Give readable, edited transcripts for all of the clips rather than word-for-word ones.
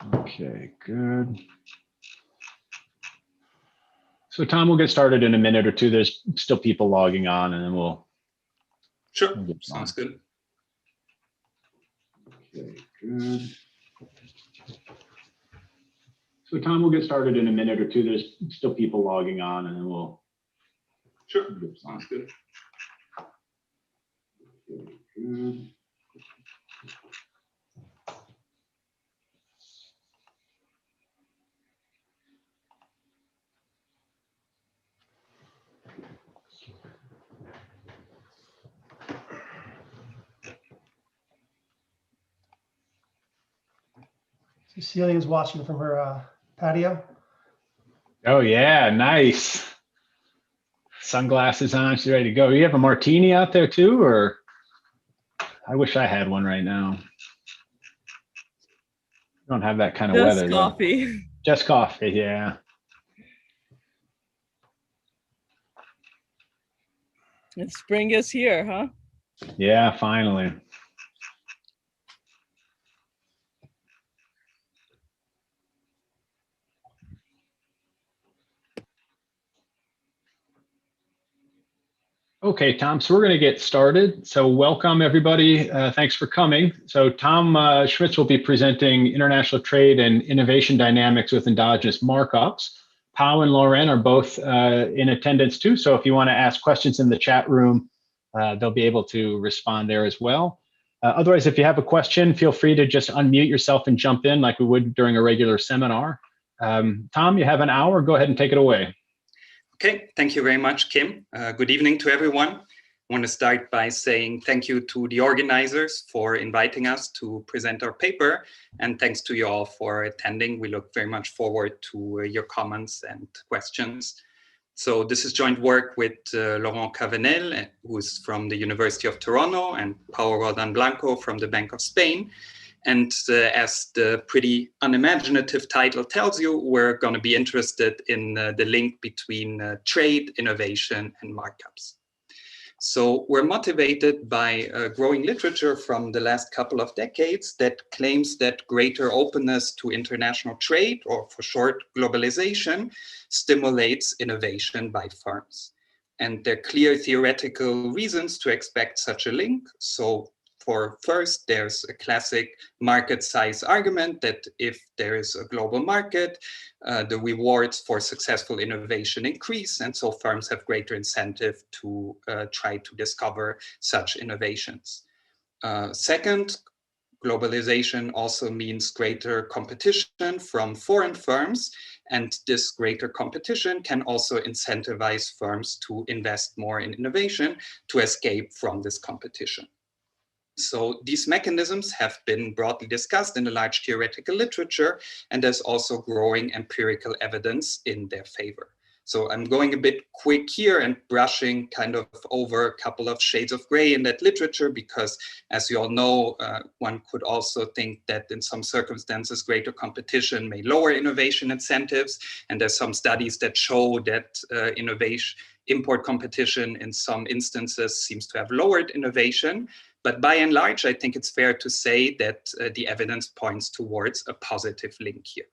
Okay, good. So Tom, we'll get started in a minute or two. There's still people logging on, and then we'll get sounds good. Okay, good. So Tom, we'll get started in a minute or two. There's still people logging on, and then we'll get sounds good. Okay, good. Cecilia's watching from her patio. Oh yeah, nice. Sunglasses on, she's ready to go. You have a martini out there too, or? I wish I had one right now. Don't have that kind of weather. Just coffee. Though. Just coffee, yeah. And spring is here, huh? Yeah, finally. Okay, Tom, so we're going to get started. So welcome, everybody. Thanks for coming. So Tom Schmitz will be presenting International Trade and Innovation Dynamics with Endogenous Markups. Pao and Lauren are both in attendance too. So if you want to ask questions in the chat room, they'll be able to respond there as well. Otherwise, if you have a question, feel free to just unmute yourself and jump in like we would during a regular seminar. Tom, you have an hour. Go ahead and take it away. Okay, thank you very much, Kim. Good evening to everyone. I want to start by saying thank you to the organizers for inviting us to present our paper, and thanks to you all for attending. We look very much forward to your comments and questions. So this is joint work with Laurent Cavenel, who's from the University of Toronto, and Pau Roldan Blanco from the Bank of Spain. And as the pretty unimaginative title tells you, we're going to be interested in the link between trade, innovation, and markups. So we're motivated by growing literature from the last couple of decades that claims that greater openness to international trade, or for short, globalization, stimulates innovation by firms. And there are clear theoretical reasons to expect such a link. So first, there's a classic market size argument that if there is a global market, the rewards for successful innovation increase, and so firms have greater incentive to try to discover such innovations. Second, globalization also means greater competition from foreign firms, and this greater competition can also incentivize firms to invest more in innovation to escape from this competition. So these mechanisms have been broadly discussed in the large theoretical literature, and there's also growing empirical evidence in their favor. So I'm going a bit quick here and brushing kind of over a couple of shades of gray in that literature, because as you all know, one could also think that in some circumstances, greater competition may lower innovation incentives. And there's some studies that show that import competition in some instances seems to have lowered innovation. But by and large, I think it's fair to say that the evidence points towards a positive link here.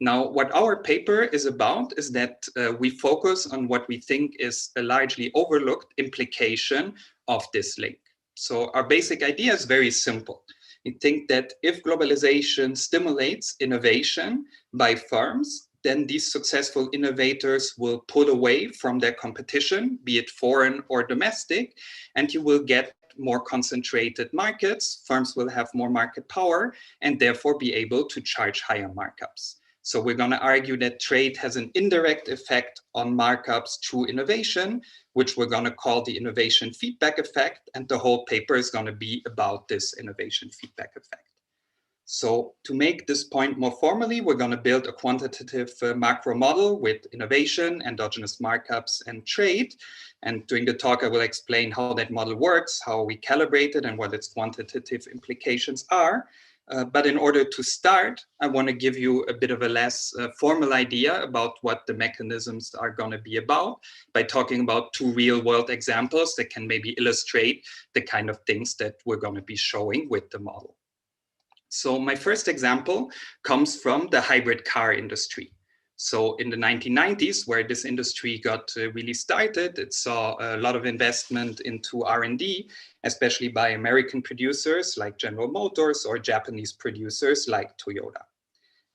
Now, what our paper is about is that we focus on what we think is a largely overlooked implication of this link. So our basic idea is very simple. We think that if globalization stimulates innovation by firms, then these successful innovators will pull away from their competition, be it foreign or domestic, and you will get more concentrated markets. Firms will have more market power and therefore be able to charge higher markups. So we're going to argue that trade has an indirect effect on markups through innovation, which we're going to call the innovation feedback effect. And the whole paper is going to be about this innovation feedback effect. So to make this point more formally, we're going to build a quantitative macro model with innovation, endogenous markups, and trade. And during the talk, I will explain how that model works, how we calibrate it, and what its quantitative implications are. But in order to start, I want to give you a bit of a less formal idea about what the mechanisms are going to be about by talking about two real-world examples that can maybe illustrate the kind of things that we're going to be showing with the model. So my first example comes from the hybrid car industry. So in the 1990s, where this industry got really started, it saw a lot of investment into R&D, especially by American producers like General Motors or Japanese producers like Toyota.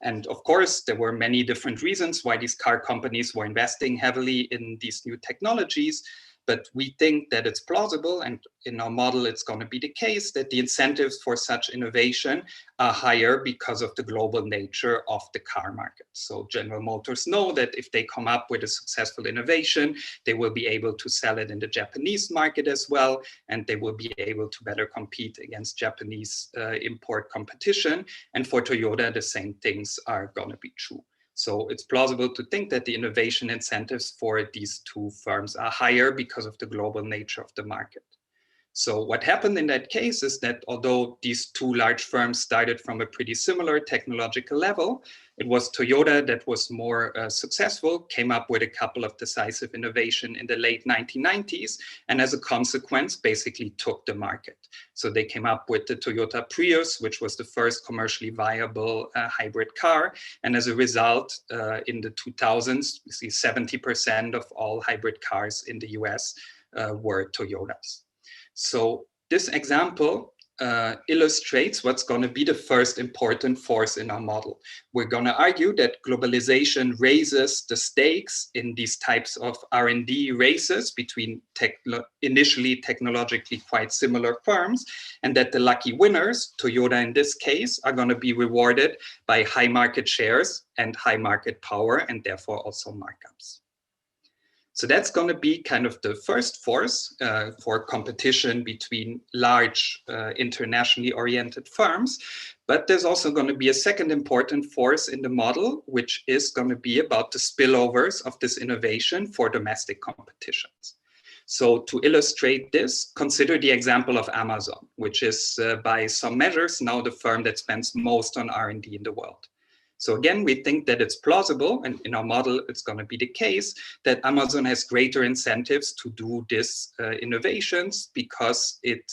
And of course, there were many different reasons why these car companies were investing heavily in these new technologies. But we think that it's plausible, and in our model, it's going to be the case that the incentives for such innovation are higher because of the global nature of the car market. So General Motors know that if they come up with a successful innovation, they will be able to sell it in the Japanese market as well, and they will be able to better compete against Japanese import competition. And for Toyota, the same things are going to be true. So it's plausible to think that the innovation incentives for these two firms are higher because of the global nature of the market. So what happened in that case is that although these two large firms started from a pretty similar technological level, it was Toyota that was more successful, came up with a couple of decisive innovation in the late 1990s, and as a consequence, basically took the market. So they came up with the Toyota Prius, which was the first commercially viable hybrid car. And as a result, in the 2000s, we see 70% of all hybrid cars in the US were Toyotas. So this example illustrates what's going to be the first important force in our model. We're going to argue that globalization raises the stakes in these types of R&D races between initially technologically quite similar firms, and that the lucky winners, Toyota in this case, are going to be rewarded by high market shares and high market power, and therefore also markups. So that's going to be kind of the first force for competition between large internationally oriented firms. But there's also going to be a second important force in the model, which is going to be about the spillovers of this innovation for domestic competitions. So to illustrate this, consider the example of Amazon, which is by some measures now the firm that spends most on R&D in the world. So again, we think that it's plausible, and in our model, it's going to be the case that Amazon has greater incentives to do these innovations because it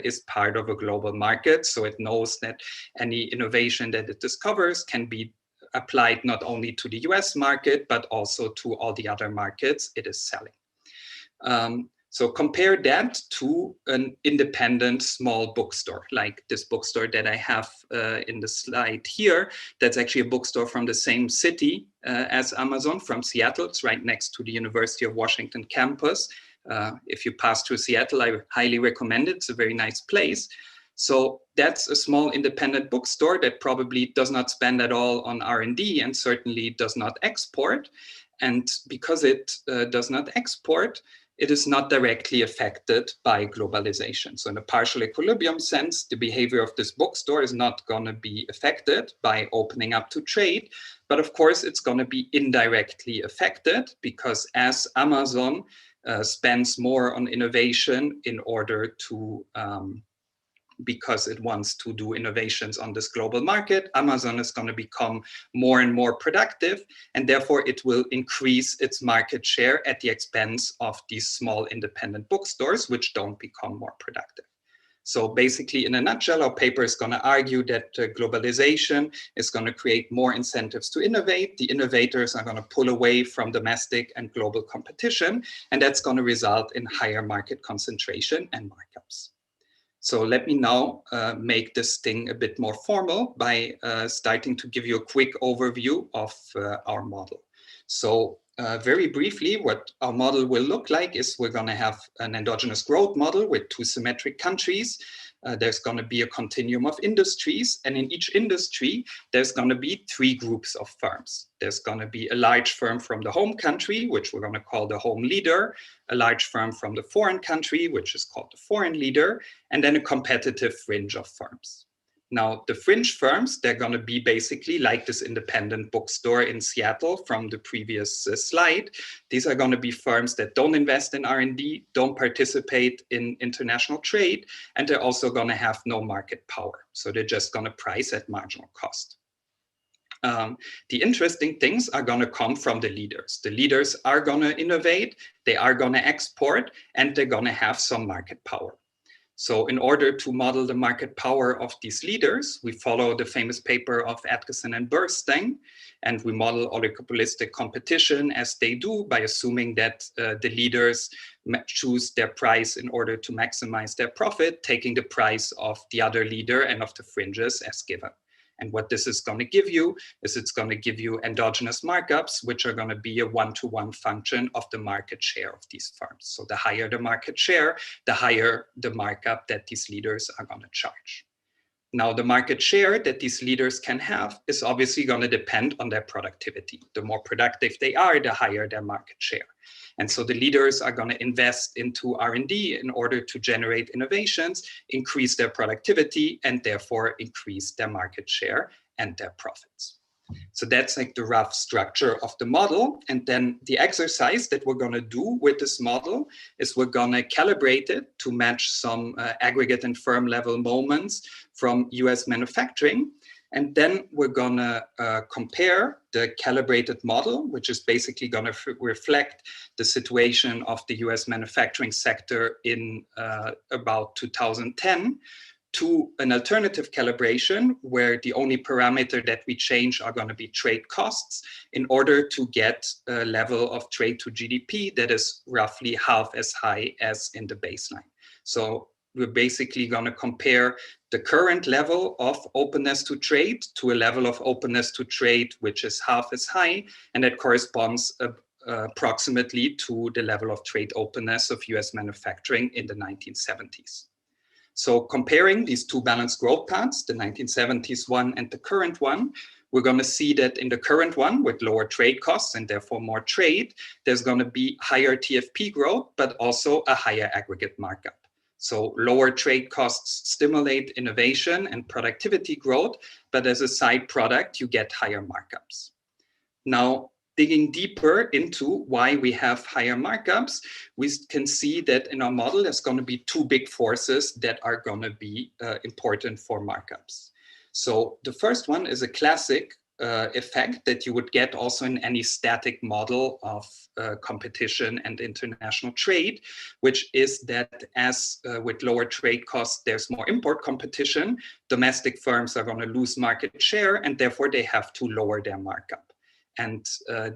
is part of a global market. So it knows that any innovation that it discovers can be applied not only to the US market, but also to all the other markets it is selling. So compare that to an independent small bookstore, like this bookstore that I have in the slide here. That's actually a bookstore from the same city as Amazon, from Seattle. It's right next to the University of Washington campus. If you pass through Seattle, I highly recommend it. It's a very nice place. So that's a small independent bookstore that probably does not spend at all on R&D and certainly does not export. And because it does not export, it is not directly affected by globalization. So in a partial equilibrium sense, the behavior of this bookstore is not going to be affected by opening up to trade. But of course, it's going to be indirectly affected because as Amazon spends more on innovation in order to because it wants to do innovations on this global market, Amazon is going to become more and more productive, and therefore it will increase its market share at the expense of these small independent bookstores, which don't become more productive. So basically, in a nutshell, our paper is going to argue that globalization is going to create more incentives to innovate. The innovators are going to pull away from domestic and global competition, and that's going to result in higher market concentration and markups. So let me now make this thing a bit more formal by starting to give you a quick overview of our model. So very briefly, what our model will look like is we're going to have an endogenous growth model with two symmetric countries. There's going to be a continuum of industries, and in each industry, there's going to be three groups of firms. There's going to be a large firm from the home country, which we're going to call the home leader, a large firm from the foreign country, which is called the foreign leader, and then a competitive fringe of firms. Now, the fringe firms, they're going to be basically like this independent bookstore in Seattle from the previous slide. These are going to be firms that don't invest in R&D, don't participate in international trade, and they're also going to have no market power. So they're just going to price at marginal cost. The interesting things are going to come from the leaders. The leaders are going to innovate, they are going to export, and they're going to have some market power. So in order to model the market power of these leaders, we follow the famous paper of Atkinson and Burstein, and we model oligopolistic competition as they do by assuming that the leaders choose their price in order to maximize their profit, taking the price of the other leader and of the fringes as given. And what this is going to give you is it's going to give you endogenous markups, which are going to be a one-to-one function of the market share of these firms. So the higher the market share, the higher the markup that these leaders are going to charge. Now, the market share that these leaders can have is obviously going to depend on their productivity. The more productive they are, the higher their market share. And so the leaders are going to invest into R&D in order to generate innovations, increase their productivity, and therefore increase their market share and their profits. So that's like the rough structure of the model. And then the exercise that we're going to do with this model is we're going to calibrate it to match some aggregate and firm level moments from US manufacturing. And then we're going to compare the calibrated model, which is basically going to reflect the situation of the US manufacturing sector in about 2010, to an alternative calibration where the only parameter that we change are going to be trade costs in order to get a level of trade to GDP that is roughly half as high as in the baseline. So we're basically going to compare the current level of openness to trade to a level of openness to trade which is half as high, and that corresponds approximately to the level of trade openness of US manufacturing in the 1970s. So comparing these two balanced growth paths, the 1970s one and the current one, we're going to see that in the current one with lower trade costs and therefore more trade, there's going to be higher TFP growth, but also a higher aggregate markup. So lower trade costs stimulate innovation and productivity growth, but as a side product, you get higher markups. Now, digging deeper into why we have higher markups, we can see that in our model, there's going to be two big forces that are going to be important for markups. So the first one is a classic effect that you would get also in any static model of competition and international trade, which is that as with lower trade costs, there's more import competition, domestic firms are going to lose market share, and therefore they have to lower their markup. And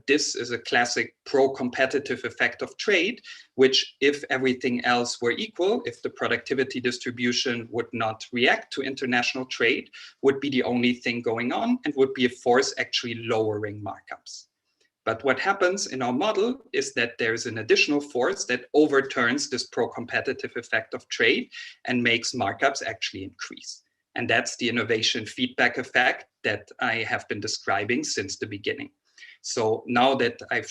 this is a classic pro-competitive effect of trade, which if everything else were equal, if the productivity distribution would not react to international trade, would be the only thing going on and would be a force actually lowering markups. But what happens in our model is that there's an additional force that overturns this pro-competitive effect of trade and makes markups actually increase. And that's the innovation feedback effect that I have been describing since the beginning. So now that I've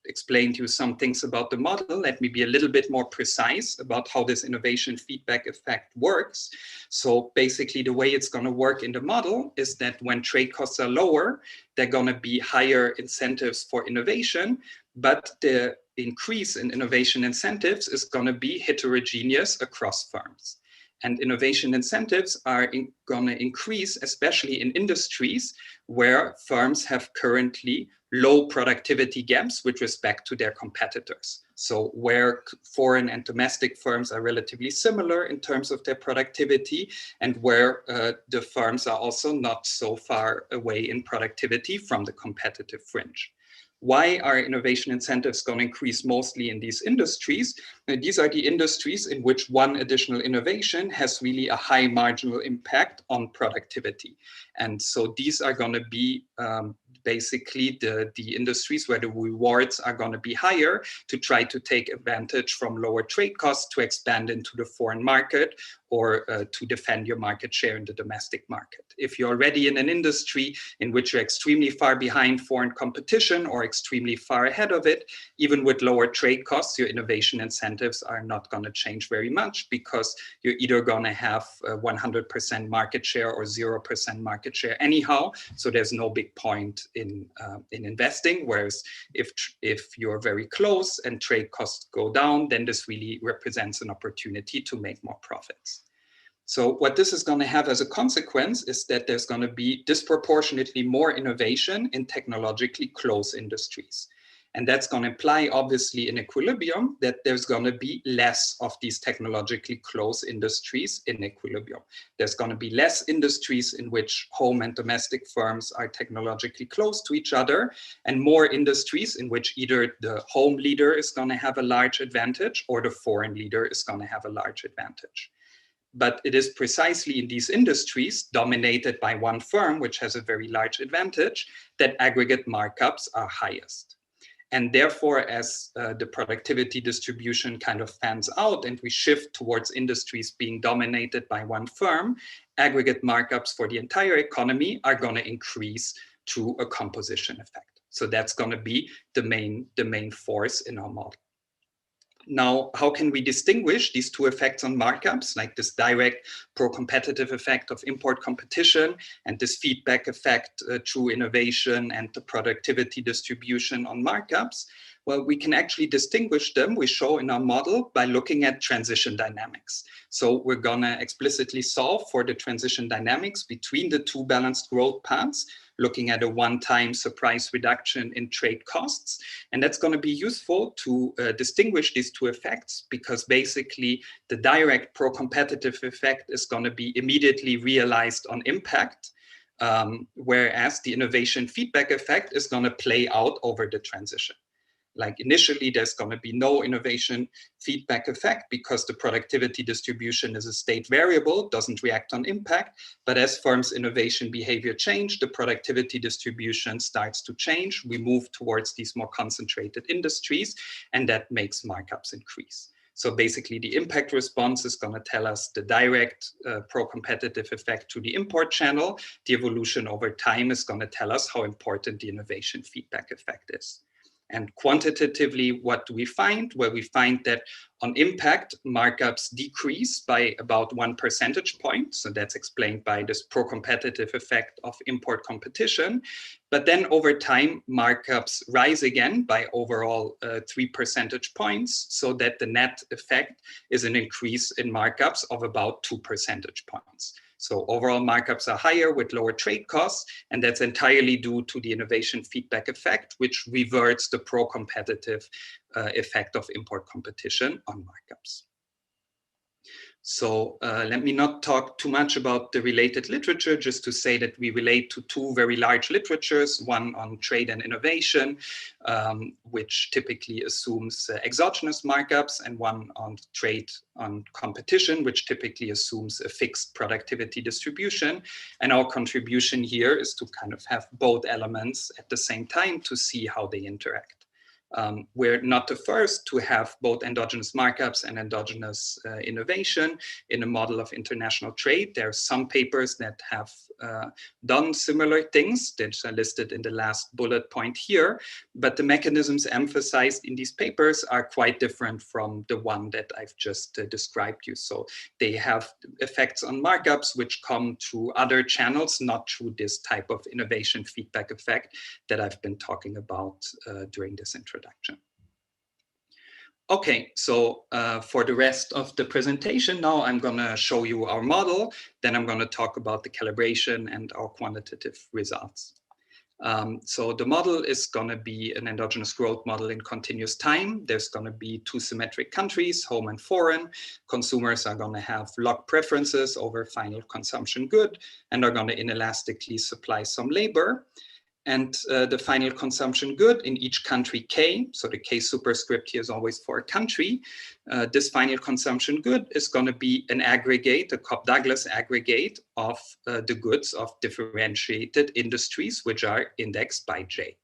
explained to you some things about the model, let me be a little bit more precise about how this innovation feedback effect works. So basically the way it's going to work in the model is that when trade costs are lower, they're going to be higher incentives for innovation, but the increase in innovation incentives is going to be heterogeneous across firms. And innovation incentives are going to increase, especially in industries where firms have currently low productivity gaps with respect to their competitors. So where foreign and domestic firms are relatively similar in terms of their productivity, and where the firms are also not so far away in productivity from the competitive fringe. Why are innovation incentives going to increase mostly in these industries? These are the industries in which one additional innovation has really a high marginal impact on productivity. And so these are going to be basically the industries where the rewards are going to be higher to try to take advantage from lower trade costs to expand into the foreign market or to defend your market share in the domestic market. If you're already in an industry in which you're extremely far behind foreign competition or extremely far ahead of it, even with lower trade costs, your innovation incentives are not going to change very much, because you're either going to have 100% market share or 0% market share anyhow. So there's no big point in investing. Whereas if you're very close and trade costs go down, then this really represents an opportunity to make more profits. So what this is going to have as a consequence is that there's going to be disproportionately more innovation in technologically close industries. And that's going to imply, obviously, in equilibrium that there's going to be less of these technologically close industries in equilibrium. There's going to be less industries in which home and domestic firms are technologically close to each other, and more industries in which either the home leader is going to have a large advantage or the foreign leader is going to have a large advantage. But it is precisely in these industries dominated by one firm, which has a very large advantage, that aggregate markups are highest. And therefore, as the productivity distribution kind of fans out and we shift towards industries being dominated by one firm, aggregate markups for the entire economy are going to increase through a composition effect. So that's going to be the main force in our model. Now, how can we distinguish these two effects on markups, like this direct pro-competitive effect of import competition and this feedback effect through innovation and the productivity distribution on markups? Well, we can actually distinguish them, we show in our model, by looking at transition dynamics. So we're gonna explicitly solve for the transition dynamics between the two balanced growth paths, looking at a one-time surprise reduction in trade costs. And that's going to be useful to distinguish these two effects, because basically the direct pro-competitive effect is going to be immediately realized on impact, whereas the innovation feedback effect is going to play out over the transition. Like initially, there's going to be no innovation feedback effect because the productivity distribution is a state variable, doesn't react on impact. But as firms' innovation behavior change, the productivity distribution starts to change. We move towards these more concentrated industries, and that makes markups increase. So basically, the impact response is going to tell us the direct pro-competitive effect to the import channel. The evolution over time is going to tell us how important the innovation feedback effect is. And quantitatively, what do we find? Well, we find that on impact, markups decrease by about 1 percentage point. So that's explained by this pro-competitive effect of import competition. But then over time, markups rise again by overall 3 percentage points, so that the net effect is an increase in markups of about 2 percentage points. So overall markups are higher with lower trade costs, and that's entirely due to the innovation feedback effect, which reverts the pro-competitive effect of import competition on markups. So let me not talk too much about the related literature, just to say that we relate to two very large literatures, one on trade and innovation, which typically assumes exogenous markups, and one on trade on competition, which typically assumes a fixed productivity distribution. And our contribution here is to kind of have both elements at the same time to see how they interact. We're not the first to have both endogenous markups and endogenous innovation in a model of international trade. There are some papers that have done similar things that are listed in the last bullet point here, but the mechanisms emphasized in these papers are quite different from the one that I've just described you. So they have effects on markups which come through other channels, not through this type of innovation feedback effect that I've been talking about during this introduction. Okay, so for the rest of the presentation now, I'm going to show you our model. Then I'm going to talk about the calibration and our quantitative results. So the model is going to be an endogenous growth model in continuous time. There's going to be two symmetric countries, home and foreign. Consumers are going to have locked preferences over final consumption good and are going to inelastically supply some labor. And the final consumption good in each country K, so the K superscript here is always for a country, this final consumption good is going to be an aggregate, a Cobb-Douglas aggregate of the goods of differentiated industries, which are indexed by J.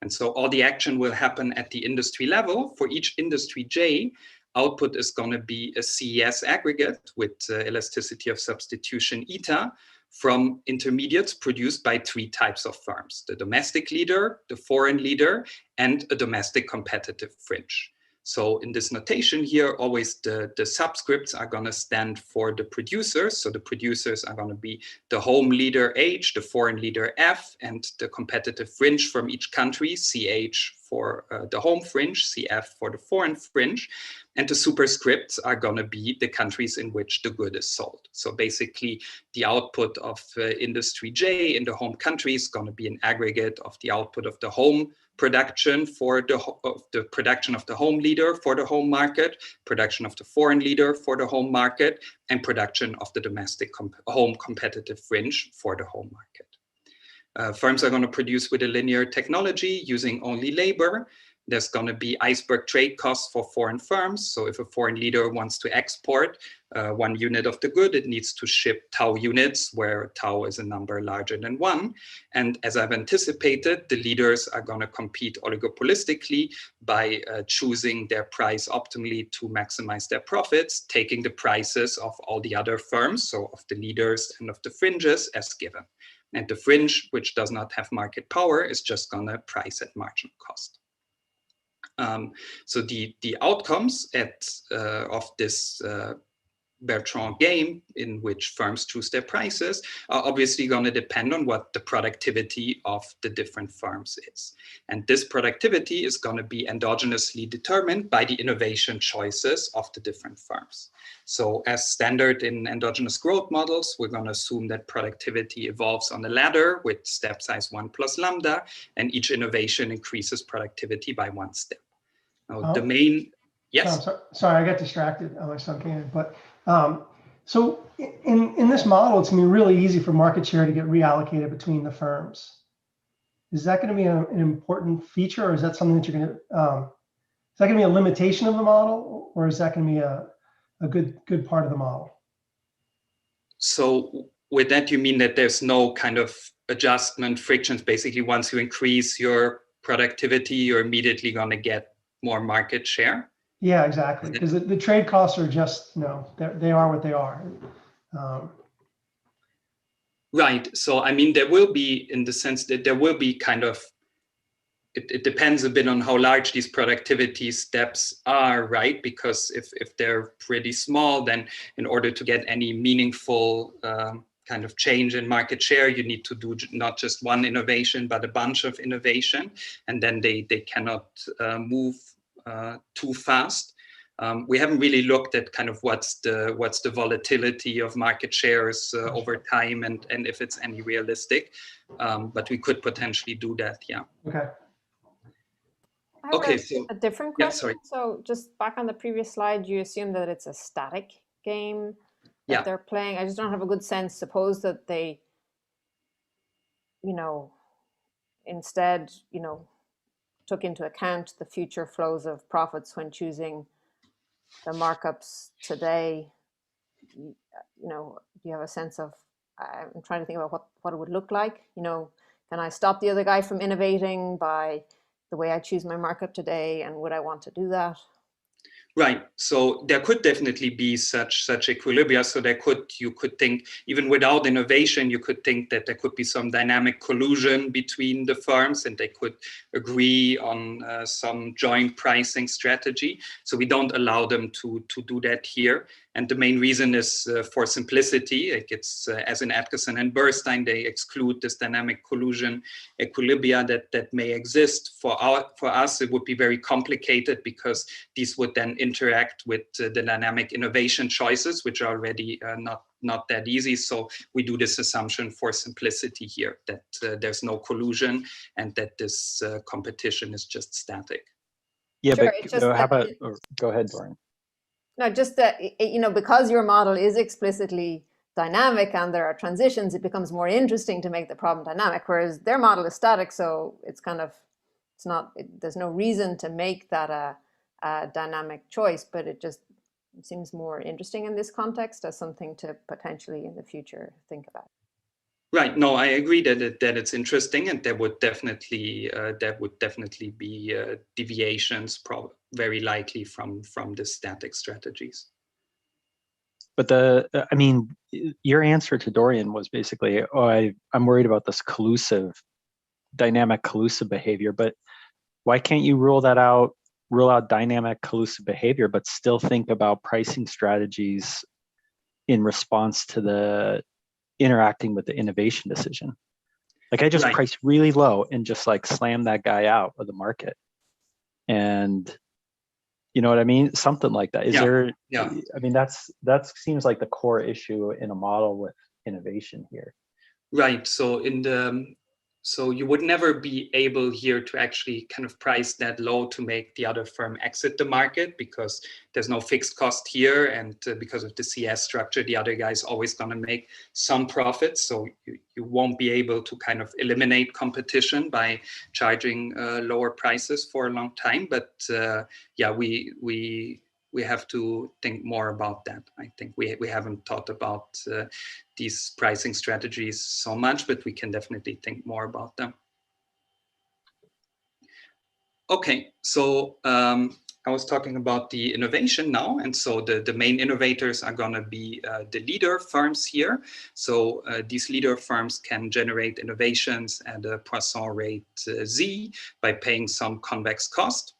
And so all the action will happen at the industry level. For each industry J, output is going to be a CES aggregate with elasticity of substitution eta, from intermediates produced by three types of firms: the domestic leader, the foreign leader, and a domestic competitive fringe. So in this notation here, always the subscripts are going to stand for the producers. So the producers are going to be the home leader H, the foreign leader F, and the competitive fringe from each country CH for the home fringe, CF for the foreign fringe, and the superscripts are going to be the countries in which the good is sold. So basically, the output of industry J in the home country is going to be an aggregate of the output of the home production for the production of the home leader for the home market, production of the foreign leader for the home market, and production of the domestic home competitive fringe for the home market. Firms are going to produce with a linear technology using only labor. There's going to be iceberg trade costs for foreign firms. So if a foreign leader wants to export 1 unit of the good, it needs to ship tau units, where tau is a number larger than 1. And as I've anticipated, the leaders are going to compete oligopolistically by choosing their price optimally to maximize their profits, taking the prices of all the other firms, so of the leaders and of the fringes, as given. And the fringe, which does not have market power, is just going to price at marginal cost. So the outcomes of this Bertrand game, in which firms choose their prices, are obviously going to depend on what the productivity of the different firms is. And this productivity is going to be endogenously determined by the innovation choices of the different firms. So as standard in endogenous growth models, we're going to assume that productivity evolves on a ladder with step size 1 plus lambda, and each innovation increases productivity by 1 step. Now, the main, yes? Sorry, I got distracted. My son came in, but so in this model, it's going to be really easy for market share to get reallocated between the firms. Is that going to be an important feature, or is that something that you're going to, is that going to be a limitation of the model, or is that going to be a good part of the model? So with that, you mean that there's no kind of adjustment frictions? Basically, once you increase your productivity, you're immediately going to get more market share? Yeah, exactly. Because the trade costs are just, they are what they are. Right. So, I mean, there will be, in the sense that there will be kind of, it depends a bit on how large these productivity steps are, right? Because if they're pretty small, then in order to get any meaningful kind of change in market share, you need to do not just one innovation, but a bunch of innovation, and then they cannot move too fast. We haven't really looked at kind of what's the volatility of market shares over time, and if it's any realistic, but we could potentially do that. Yeah. Okay. I have a different question. Yeah, sorry. So just back on the previous slide, you assume that it's a static game that they're playing. I just don't have a good sense. Suppose that they, instead, took into account the future flows of profits when choosing the markups today. Do you have a sense of, I'm trying to think about what it would look like. Can I stop the other guy from innovating by the way I choose my markup today, and would I want to do that? Right. So there could definitely be such equilibria. So you could think, even without innovation, you could think that there could be some dynamic collusion between the firms, and they could agree on some joint pricing strategy. So we don't allow them to do that here. And the main reason is for simplicity. Like it's as in Atkinson and Burstein, they exclude this dynamic collusion equilibria that may exist. For us, it would be very complicated, because these would then interact with the dynamic innovation choices, which are already not that easy. So we do this assumption for simplicity here, that there's no collusion and that this competition is just static. Yeah, Sure, but how about, go ahead, Dorian. No, just that, because your model is explicitly dynamic and there are transitions, it becomes more interesting to make the problem dynamic, whereas their model is static. So it's kind of, there's no reason to make that a dynamic choice, but it just seems more interesting in this context as something to potentially in the future think about. Right. No, I agree that it's interesting, and there would definitely be deviations, very likely from the static strategies. But your answer to Dorian was basically, I'm worried about this dynamic collusive behavior. But why can't you rule out dynamic collusive behavior, but still think about pricing strategies in response to the interacting with the innovation decision? Like I just price really low and just like slam that guy out of the market. And you know what I mean? Something like that. Is there, I mean, that seems like the core issue in a model with innovation here. Right. So so you would never be able here to actually kind of price that low to make the other firm exit the market, because there's no fixed cost here. And because of the CS structure, the other guy is always going to make some profits. So you won't be able to kind of eliminate competition by charging lower prices for a long time. But yeah, we have to think more about that. I think we haven't thought about these pricing strategies so much, but we can definitely think more about them. Okay, so I was talking about the innovation now, and so the main innovators are going to be the leader firms here. So these leader firms can generate innovations at a Poisson rate Z by paying some convex cost.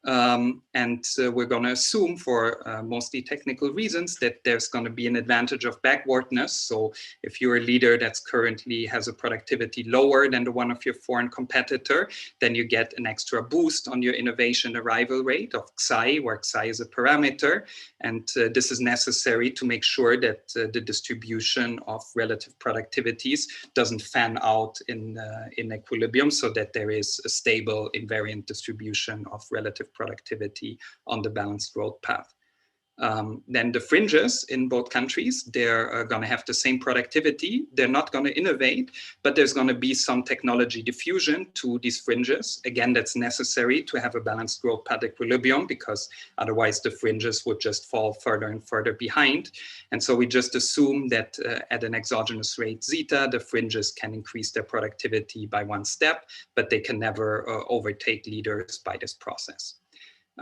And we're going to assume, for mostly technical reasons, that there's going to be an advantage of backwardness. So if you're a leader that's currently has a productivity lower than the one of your foreign competitor, then you get an extra boost on your innovation arrival rate of Xi, where Xi is a parameter. And this is necessary to make sure that the distribution of relative productivities doesn't fan out in equilibrium, so that there is a stable invariant distribution of relative productivity on the balanced growth path. Then the fringes in both countries, they're going to have the same productivity. They're not going to innovate, but there's going to be some technology diffusion to these fringes. Again, that's necessary to have a balanced growth path equilibrium, because otherwise the fringes would just fall further and further behind. And so we just assume that at an exogenous rate zeta, the fringes can increase their productivity by one step, but they can never overtake leaders by this process.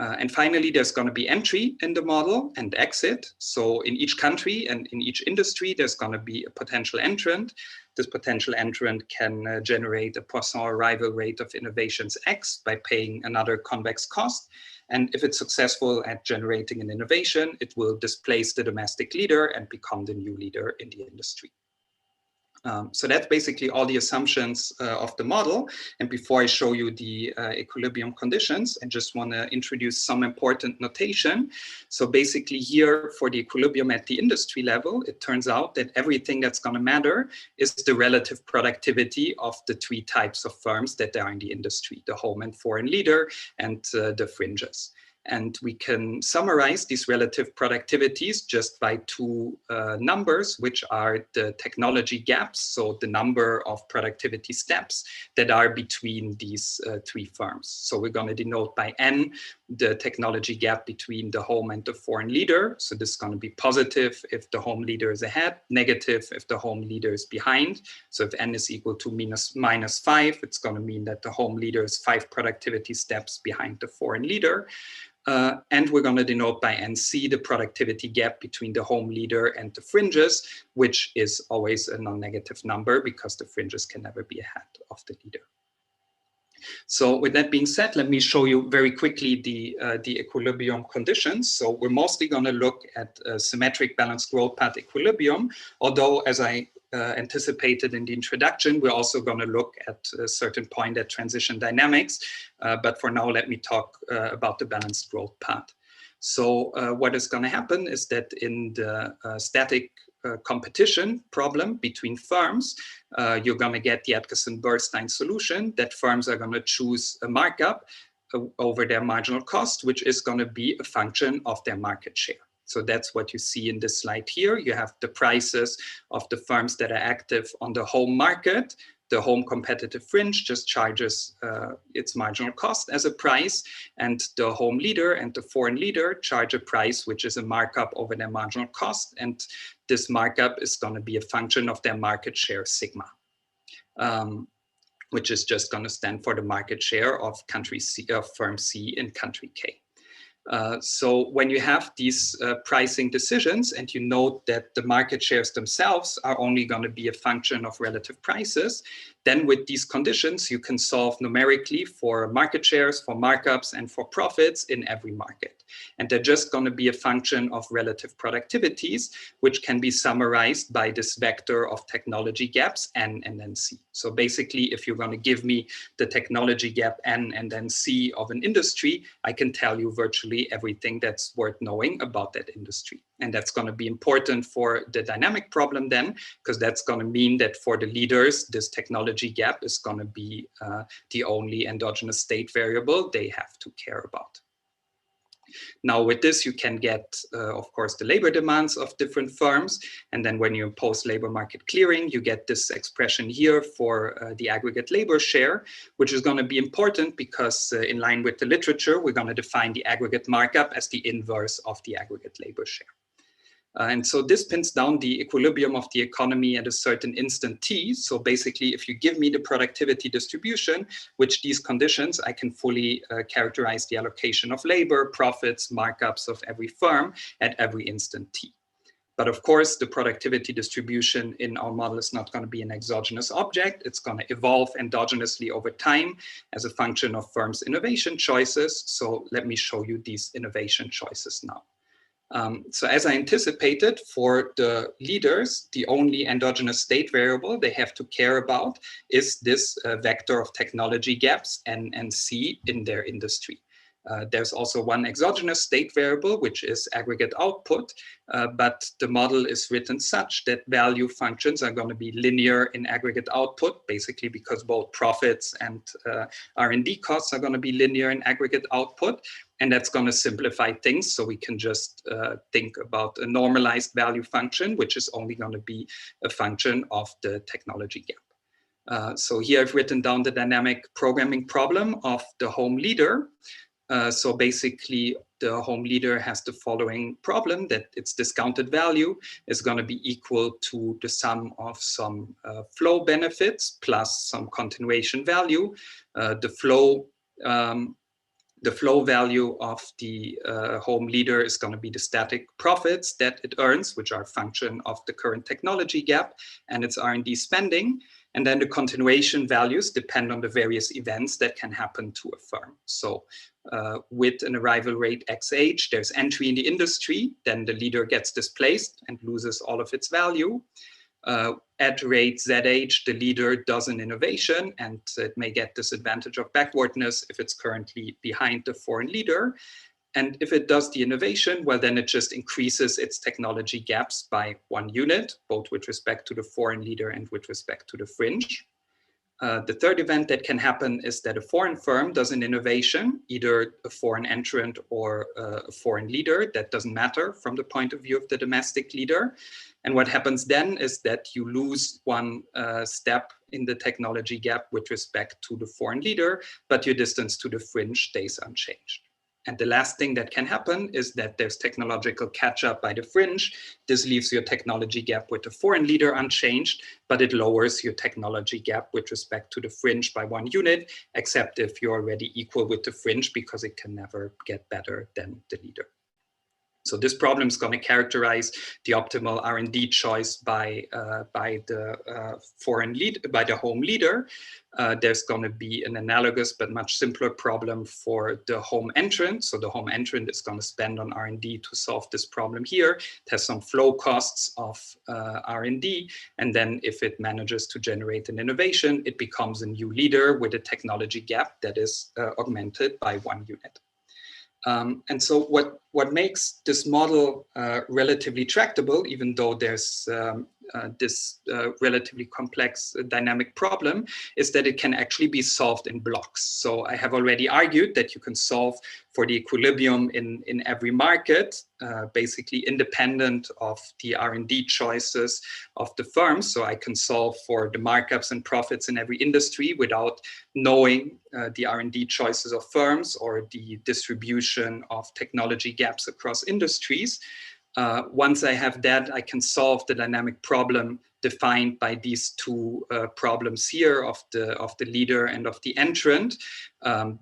And finally, there's going to be entry in the model and exit. So in each country and in each industry, there's going to be a potential entrant. This potential entrant can generate a Poisson arrival rate of innovations X by paying another convex cost. And if it's successful at generating an innovation, it will displace the domestic leader and become the new leader in the industry. So that's basically all the assumptions of the model. And before I show you the equilibrium conditions, I just want to introduce some important notation. So basically here, for the equilibrium at the industry level, it turns out that everything that's going to matter is the relative productivity of the three types of firms that are in the industry: the home and foreign leader and the fringes. And we can summarize these relative productivities just by two numbers, which are the technology gaps, so the number of productivity steps that are between these three firms. So we're going to denote by N the technology gap between the home and the foreign leader. So this is going to be positive if the home leader is ahead, negative if the home leader is behind. So if N is equal to minus 5, it's going to mean that the home leader is 5 productivity steps behind the foreign leader. And we're going to denote by NC the productivity gap between the home leader and the fringes, which is always a non-negative number because the fringes can never be ahead of the leader. So with that being said, let me show you very quickly the equilibrium conditions. So we're mostly going to look at symmetric balanced growth path equilibrium, although as I anticipated in the introduction, we're also going to look at a certain point at transition dynamics. But for now, let me talk about the balanced growth path. So what is going to happen is that in the static competition problem between firms, you're going to get the Atkinson-Bernstein solution that firms are going to choose a markup over their marginal cost, which is going to be a function of their market share. So that's what you see in this slide here. You have the prices of the firms that are active on the home market. The home competitive fringe just charges its marginal cost as a price, and the home leader and the foreign leader charge a price which is a markup over their marginal cost, and this markup is going to be a function of their market share sigma, which is just going to stand for the market share of country C, of firm C in country K. So when you have these pricing decisions and you note that the market shares themselves are only going to be a function of relative prices, then with these conditions, you can solve numerically for market shares, for markups, and for profits in every market. And they're just going to be a function of relative productivities, which can be summarized by this vector of technology gaps, N and then C. So basically, if you're going to give me the technology gap N and then C of an industry, I can tell you virtually everything that's worth knowing about that industry. And that's going to be important for the dynamic problem then, because that's going to mean that for the leaders, this technology gap is going to be the only endogenous state variable they have to care about. Now with this, you can get, of course, the labor demands of different firms. And then when you impose labor market clearing, you get this expression here for the aggregate labor share, which is going to be important because in line with the literature, we're going to define the aggregate markup as the inverse of the aggregate labor share. And so this pins down the equilibrium of the economy at a certain instant t. So basically, if you give me the productivity distribution, which these conditions, I can fully characterize the allocation of labor, profits, markups of every firm at every instant t. But of course, the productivity distribution in our model is not going to be an exogenous object. It's going to evolve endogenously over time as a function of firms' innovation choices. So let me show you these innovation choices now. So as I anticipated, for the leaders, the only endogenous state variable they have to care about is this vector of technology gaps N and C in their industry. There's also one exogenous state variable, which is aggregate output, but the model is written such that value functions are going to be linear in aggregate output, basically because both profits and R&D costs are going to be linear in aggregate output. And that's going to simplify things. So we can just think about a normalized value function, which is only going to be a function of the technology gap. So here I've written down the dynamic programming problem of the home leader. So basically, the home leader has the following problem, that its discounted value is going to be equal to the sum of some flow benefits plus some continuation value. The flow value of the home leader is going to be the static profits that it earns, which are a function of the current technology gap and its R&D spending. And then the continuation values depend on the various events that can happen to a firm. So with an arrival rate XH, there's entry in the industry, then the leader gets displaced and loses all of its value. At rate ZH, the leader does an innovation and it may get disadvantage of backwardness if it's currently behind the foreign leader. And if it does the innovation, well, then it just increases its technology gaps by 1 unit, both with respect to the foreign leader and with respect to the fringe. The third event that can happen is that a foreign firm does an innovation, either a foreign entrant or a foreign leader. That doesn't matter from the point of view of the domestic leader. And what happens then is that you lose one step in the technology gap with respect to the foreign leader, but your distance to the fringe stays unchanged. And the last thing that can happen is that there's technological catch-up by the fringe. This leaves your technology gap with the foreign leader unchanged, but it lowers your technology gap with respect to the fringe by 1 unit, except if you're already equal with the fringe, because it can never get better than the leader. So this problem is going to characterize the optimal R&D choice by the home leader. There's going to be an analogous but much simpler problem for the home entrant. So the home entrant is going to spend on R&D to solve this problem here. It has some flow costs of R&D, and then if it manages to generate an innovation, it becomes a new leader with a technology gap that is augmented by 1 unit. And so what makes this model relatively tractable, even though there's this relatively complex dynamic problem, is that it can actually be solved in blocks. So I have already argued that you can solve for the equilibrium in every market, basically independent of the R&D choices of the firms. So I can solve for the markups and profits in every industry without knowing the R&D choices of firms or the distribution of technology gaps across industries. Once I have that, I can solve the dynamic problem defined by these two problems here of the leader and of the entrant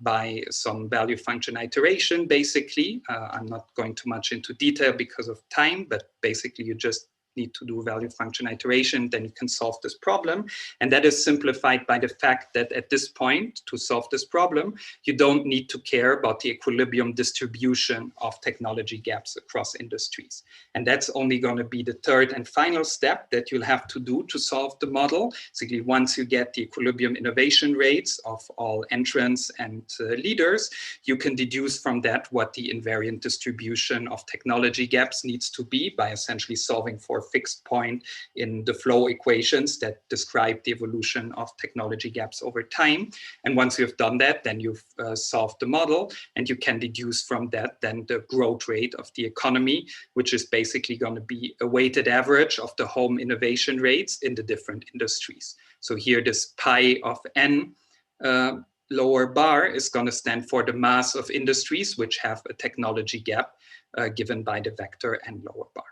by some value function iteration, basically. I'm not going too much into detail because of time, but basically you just need to do value function iteration, then you can solve this problem. And that is simplified by the fact that at this point, to solve this problem, you don't need to care about the equilibrium distribution of technology gaps across industries. And that's only going to be the third and final step that you'll have to do to solve the model. Basically, once you get the equilibrium innovation rates of all entrants and leaders, you can deduce from that what the invariant distribution of technology gaps needs to be by essentially solving for fixed point in the flow equations that describe the evolution of technology gaps over time. And once you've done that, then you've solved the model, and you can deduce from that then the growth rate of the economy, which is basically going to be a weighted average of the home innovation rates in the different industries. So here this pi of n lower bar is going to stand for the mass of industries which have a technology gap given by the vector n lower bar.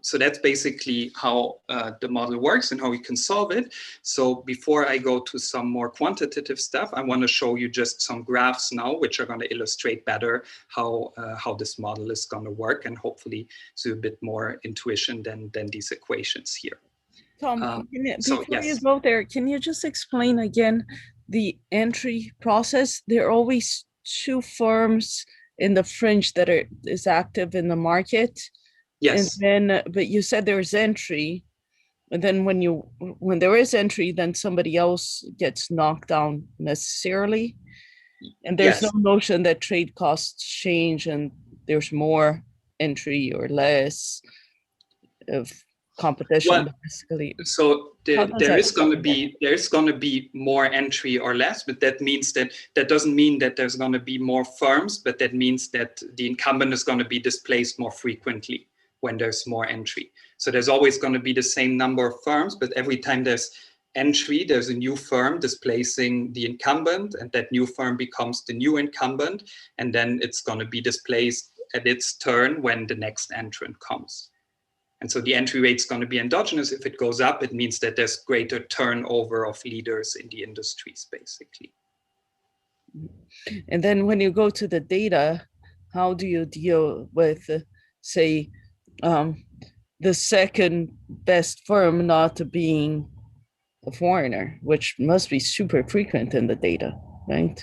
So that's basically how the model works and how we can solve it. So before I go to some more quantitative stuff, I want to show you just some graphs now, which are going to illustrate better how this model is going to work, and hopefully so a bit more intuition than these equations here. Tom, before you go there, can you just explain again the entry process? There are always two firms in the fringe that is active in the market. Yes. And then, but you said there's entry, and then when there is entry, then somebody else gets knocked down necessarily. And there's no notion that trade costs change and there's more entry or less of competition. Well, basically. So there is going to be more entry or less, but that means that doesn't mean that there's going to be more firms, but that means that the incumbent is going to be displaced more frequently when there's more entry. So there's always going to be the same number of firms, but every time there's entry, there's a new firm displacing the incumbent, and that new firm becomes the new incumbent, and then it's going to be displaced at its turn when the next entrant comes. And so the entry rate is going to be endogenous. If it goes up, it means that there's greater turnover of leaders in the industries, basically. And then when you go to the data, how do you deal with, say, the second best firm not being a foreigner, which must be super frequent in the data, right?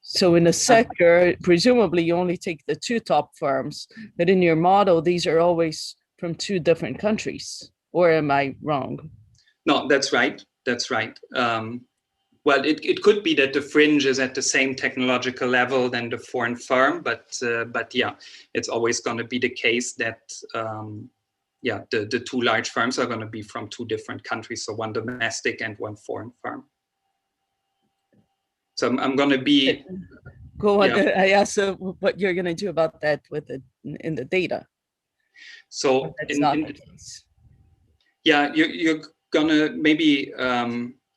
So in a sector, presumably you only take the two top firms, but in your model, these are always from two different countries, or am I wrong? No, that's right. That's right. Well, it could be that the fringe is at the same technological level than the foreign firm, but yeah, it's always going to be the case that the two large firms are going to be from two different countries, so one domestic and one foreign firm. So I'm going to be. Go on. Yeah. I asked what you're going to do about that in the data. So you're going to maybe.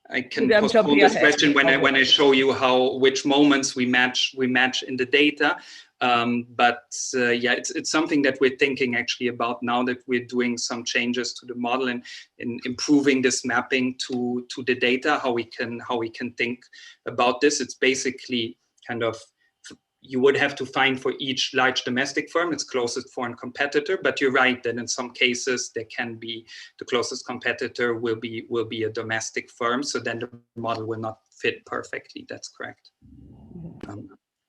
I can postpone this question when I show you which moments we match in the data. It's something that we're thinking actually about now that we're doing some changes to the model and in improving this mapping to the data. How we can think about this. It's basically kind of. You would have to find for each large domestic firm its closest foreign competitor, but you're right that in some cases there can be the closest competitor will be a domestic firm, so then the model will not fit perfectly. That's correct.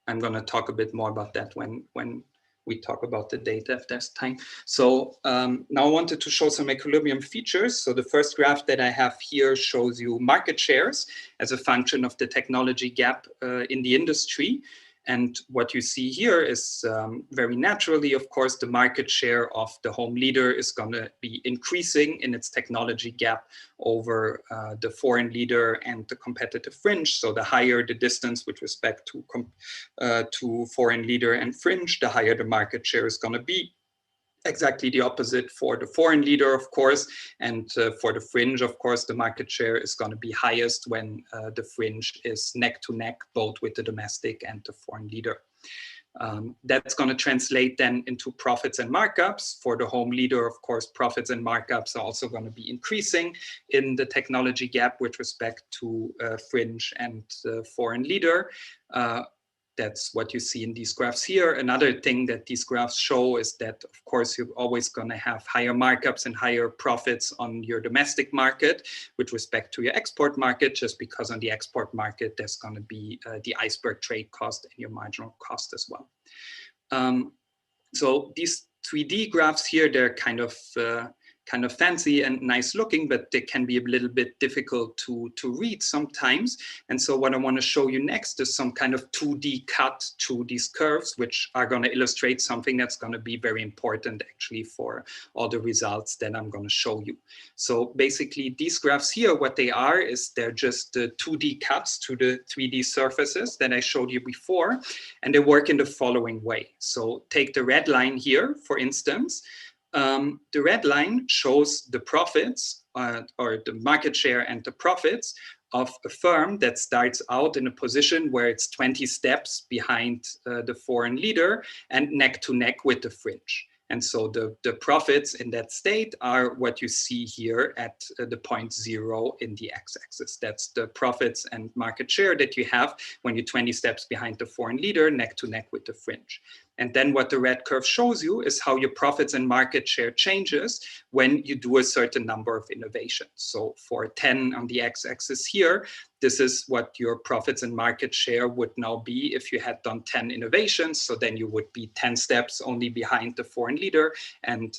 I'm going to talk a bit more about that when we talk about the data if there's time. So now I wanted to show some equilibrium features. So the first graph that I have here shows you market shares as a function of the technology gap in the industry. And what you see here is very naturally, of course, the market share of the home leader is going to be increasing in its technology gap over the foreign leader and the competitive fringe. So the higher the distance with respect to foreign leader and fringe, the higher the market share is going to be. Exactly the opposite for the foreign leader, of course, and for the fringe, of course, the market share is going to be highest when the fringe is neck to neck, both with the domestic and the foreign leader. That's going to translate then into profits and markups. For the home leader, of course, profits and markups are also going to be increasing in the technology gap with respect to fringe and foreign leader. That's what you see in these graphs here. Another thing that these graphs show is that, of course, you're always going to have higher markups and higher profits on your domestic market with respect to your export market, just because on the export market, there's going to be the iceberg trade cost and your marginal cost as well. So these 3D graphs here, they're kind of fancy and nice looking, but they can be a little bit difficult to read sometimes. And so what I want to show you next is some kind of 2D cut to these curves, which are going to illustrate something that's going to be very important actually for all the results that I'm going to show you. So basically these graphs here, what they are is they're just 2D cuts to the 3D surfaces that I showed you before, and they work in the following way. So take the red line here, for instance. The red line shows the profits or the market share and the profits of a firm that starts out in a position where it's 20 steps behind the foreign leader and neck to neck with the fringe. And so the profits in that state are what you see here at the point 0 in the x-axis. That's the profits and market share that you have when you're 20 steps behind the foreign leader, neck to neck with the fringe. And then what the red curve shows you is how your profits and market share changes when you do a certain number of innovations. So for 10 on the x-axis here, this is what your profits and market share would now be if you had done 10 innovations. So then you would be 10 steps only behind the foreign leader and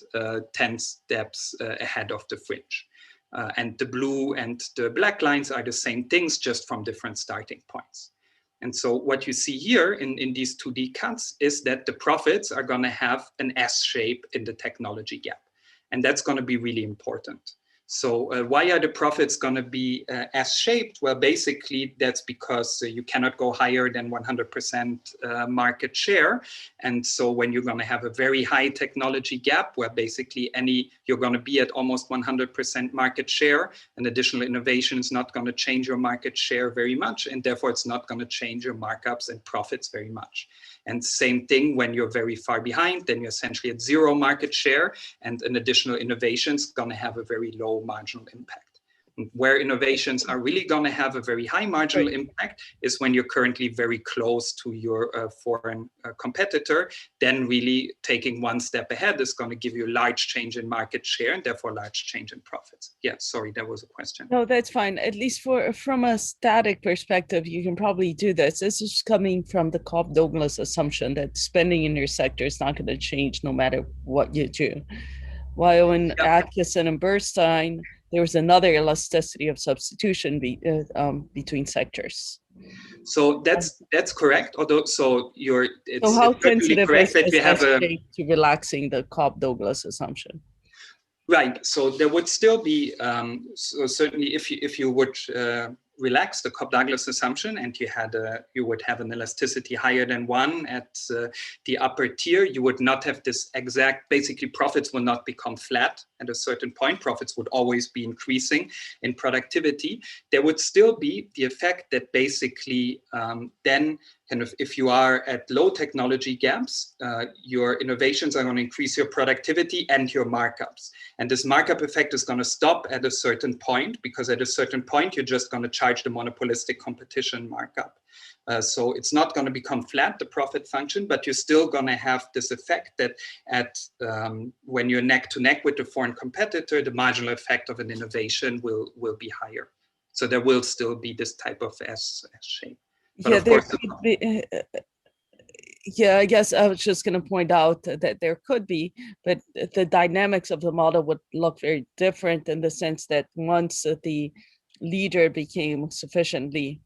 10 steps ahead of the fringe. And the blue and the black lines are the same things, just from different starting points. And so what you see here in these 2D cuts is that the profits are going to have an S shape in the technology gap. And that's going to be really important. So why are the profits going to be S-shaped? Well, basically, that's because you cannot go higher than 100% market share. And so when you're going to have a very high technology gap, where basically you're going to be at almost 100% market share, an additional innovation is not going to change your market share very much. And therefore, it's not going to change your markups and profits very much. And same thing when you're very far behind, then you're essentially at 0 market share, and an additional innovation is going to have a very low marginal impact. And where innovations are really going to have a very high marginal impact is when you're currently very close to your foreign competitor. Then really taking one step ahead is going to give you a large change in market share and therefore large change in profits. Yeah, sorry, that was a question. No, that's fine. At least from a static perspective, you can probably do this. This is coming from the Cobb-Douglas assumption that spending in your sector is not going to change no matter what you do. While in Atkinson and Bernstein, there was another elasticity of substitution between sectors. So that's correct. Although, it's how sensitive correct that you have to relaxing the Cobb-Douglas assumption. Right. So there would still be so certainly if you would relax the Cobb-Douglas assumption and you would have an elasticity higher than 1 at the upper tier, you would not have this exact, basically profits will not become flat at a certain point. Profits would always be increasing in productivity. There would still be the effect that basically then kind of if you are at low technology gaps, your innovations are going to increase your productivity and your markups. And this markup effect is going to stop at a certain point, because at a certain point, you're just going to charge the monopolistic competition markup. So it's not going to become flat, the profit function, but you're still going to have this effect that when you're neck to neck with the foreign competitor, the marginal effect of an innovation will be higher. So there will still be this type of S shape. But yeah, of course, I guess I was just going to point out that there could be, but the dynamics of the model would look very different in the sense that once the leader became sufficiently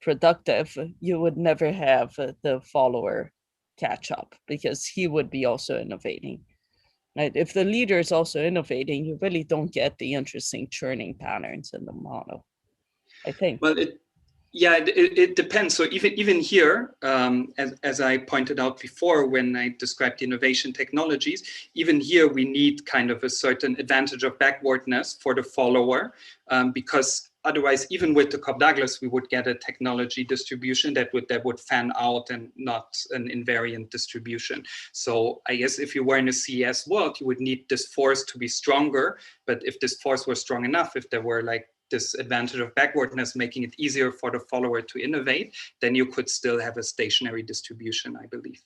productive, you would never have the follower catch up because he would be also innovating. Right? If the leader is also innovating, you really don't get the interesting churning patterns in the model, I think. Well, it depends. So even here, as I pointed out before, when I described the innovation technologies, even here we need kind of a certain advantage of backwardness for the follower, because otherwise, even with the Cobb-Douglas, we would get a technology distribution that would fan out and not an invariant distribution. So I guess if you were in a CES world, you would need this force to be stronger. But if this force was strong enough, if there were like this advantage of backwardness, making it easier for the follower to innovate, then you could still have a stationary distribution, I believe.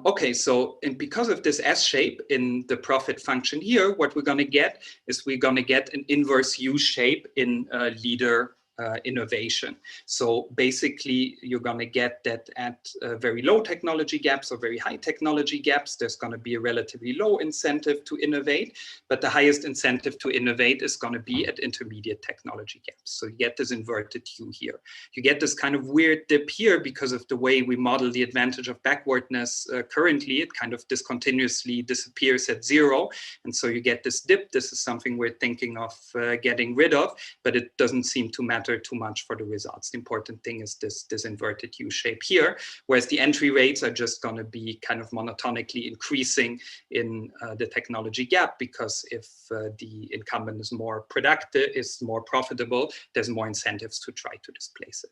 Okay, so and because of this S shape in the profit function here, what we're going to get is we're going to get an inverse U shape in leader innovation. So basically, you're going to get that at very low technology gaps or very high technology gaps, there's going to be a relatively low incentive to innovate, but the highest incentive to innovate is going to be at intermediate technology gaps. So you get this inverted U here. You get this kind of weird dip here because of the way we model the advantage of backwardness currently. It kind of discontinuously disappears at 0. And so you get this dip. This is something we're thinking of getting rid of, but it doesn't seem to matter too much for the results. The important thing is this inverted U shape here, whereas the entry rates are just going to be kind of monotonically increasing in the technology gap, because if the incumbent is more productive, is more profitable, there's more incentives to try to displace it.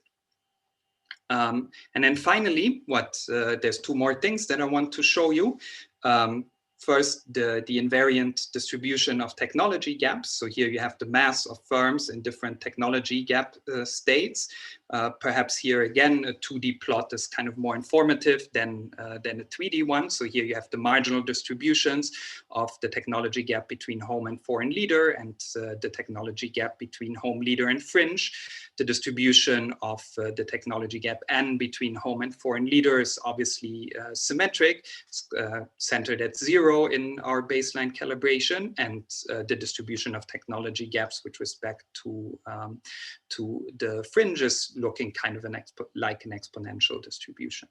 And then finally, there's 2 more things that I want to show you. First, the invariant distribution of technology gaps. So here you have the mass of firms in different technology gap states. Perhaps here again, a 2D plot is kind of more informative than a 3D one. So here you have the marginal distributions of the technology gap between home and foreign leader, and the technology gap between home leader and fringe. The distribution of the technology gap N between home and foreign leader is obviously symmetric, centered at 0 in our baseline calibration, and the distribution of technology gaps with respect to the fringes looking kind of like an exponential distribution.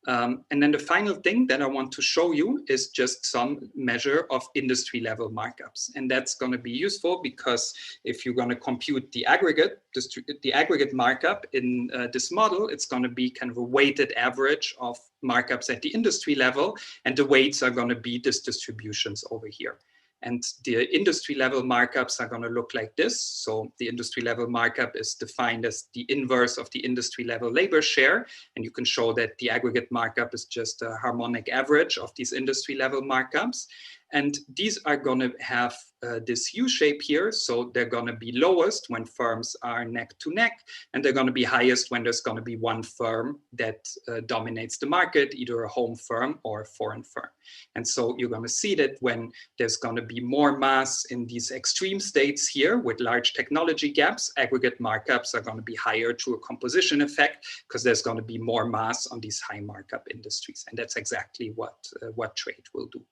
And then the final thing that I want to show you is just some measure of industry level markups. And that's going to be useful because if you're going to compute the aggregate markup in this model, it's going to be kind of a weighted average of markups at the industry level. And the weights are going to be these distributions over here. And the industry level markups are going to look like this. So the industry level markup is defined as the inverse of the industry level labor share. And you can show that the aggregate markup is just a harmonic average of these industry level markups. And these are going to have this U shape here. So they're going to be lowest when firms are neck to neck, and they're going to be highest when there's going to be one firm that dominates the market, either a home firm or a foreign firm. And so you're going to see that when there's going to be more mass in these extreme states here with large technology gaps, aggregate markups are going to be higher through a composition effect, because there's going to be more mass on these high markup industries. And that's exactly what trade will do.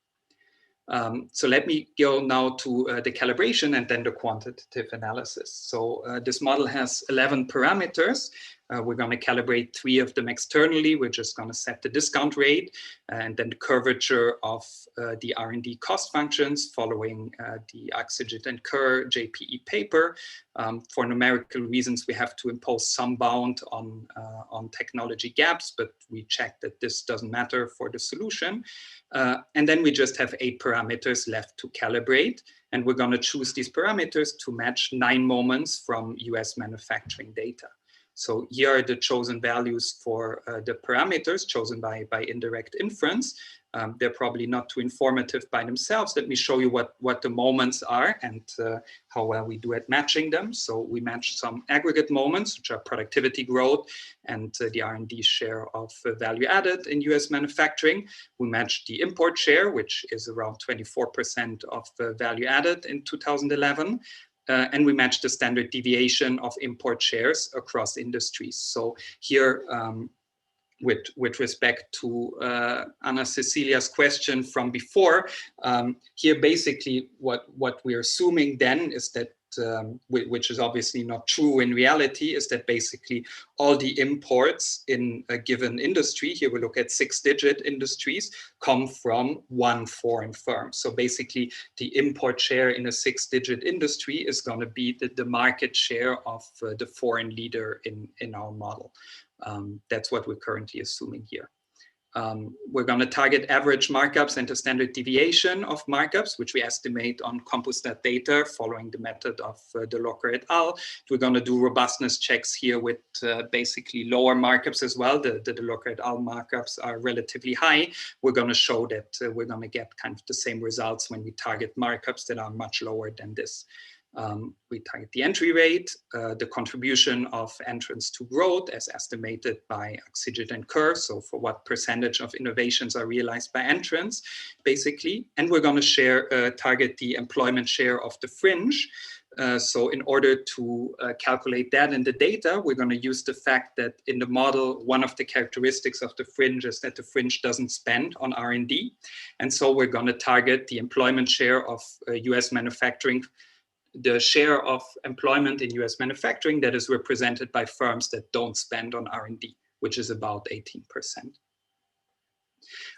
So let me go now to the calibration and then the quantitative analysis. So this model has 11 parameters. We're going to calibrate 3 of them externally. We're just going to set the discount rate and then the curvature of the R&D cost functions following the Axigit and Kerr JPE paper. For numerical reasons, we have to impose some bound on technology gaps, but we check that this doesn't matter for the solution. And then we just have 8 parameters left to calibrate. And we're going to choose these parameters to match 9 moments from US manufacturing data. So here are the chosen values for the parameters chosen by indirect inference. They're probably not too informative by themselves. Let me show you what the moments are and how well we do at matching them. So we match some aggregate moments, which are productivity growth and the R&D share of value added in US manufacturing. We match the import share, which is around 24% of value added in 2011. And we match the standard deviation of import shares across industries. So here, with respect to Anna Cecilia's question from before, here basically what we're assuming then is that, which is obviously not true in reality, is that basically all the imports in a given industry, here we look at 6-digit industries, come from one foreign firm. So basically the import share in a 6-digit industry is going to be the market share of the foreign leader in our model. That's what we're currently assuming here. We're going to target average markups and the standard deviation of markups, which we estimate on compustat data following the method of De Locker et al. We're going to do robustness checks here with basically lower markups as well. The De Locker et al. Markups are relatively high. We're going to show that we're going to get kind of the same results when we target markups that are much lower than this. We target the entry rate, the contribution of entrants to growth as estimated by Axigit and Kerr, so for what percentage of innovations are realized by entrants, basically. And we're going to target the employment share of the fringe. So in order to calculate that in the data, we're going to use the fact that in the model, one of the characteristics of the fringe is that the fringe doesn't spend on R&D. And so we're going to target the employment share of US manufacturing, the share of employment in US manufacturing that is represented by firms that don't spend on R&D, which is about 18%.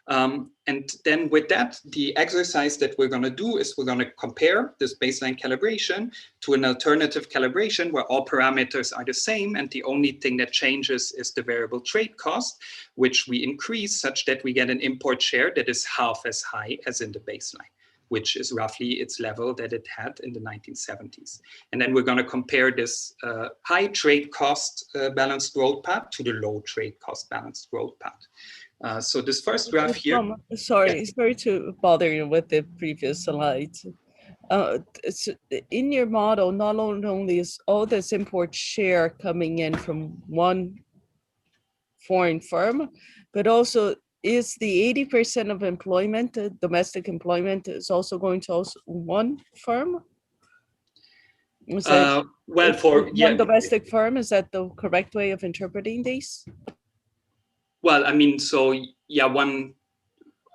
And then with that, the exercise that we're going to do is we're going to compare this baseline calibration to an alternative calibration where all parameters are the same and the only thing that changes is the variable trade cost, which we increase such that we get an import share that is half as high as in the baseline, which is roughly its level that it had in the 1970s. And then we're going to compare this high trade cost balanced growth path to the low trade cost balanced growth path. So this first graph here. Sorry to bother you with the previous slides. In your model, not only is all this import share coming in from one foreign firm, but also is the 80% of employment, domestic employment, is also going to one firm? Well, for one domestic firm, is that the correct way of interpreting these? Well, I mean, so yeah, one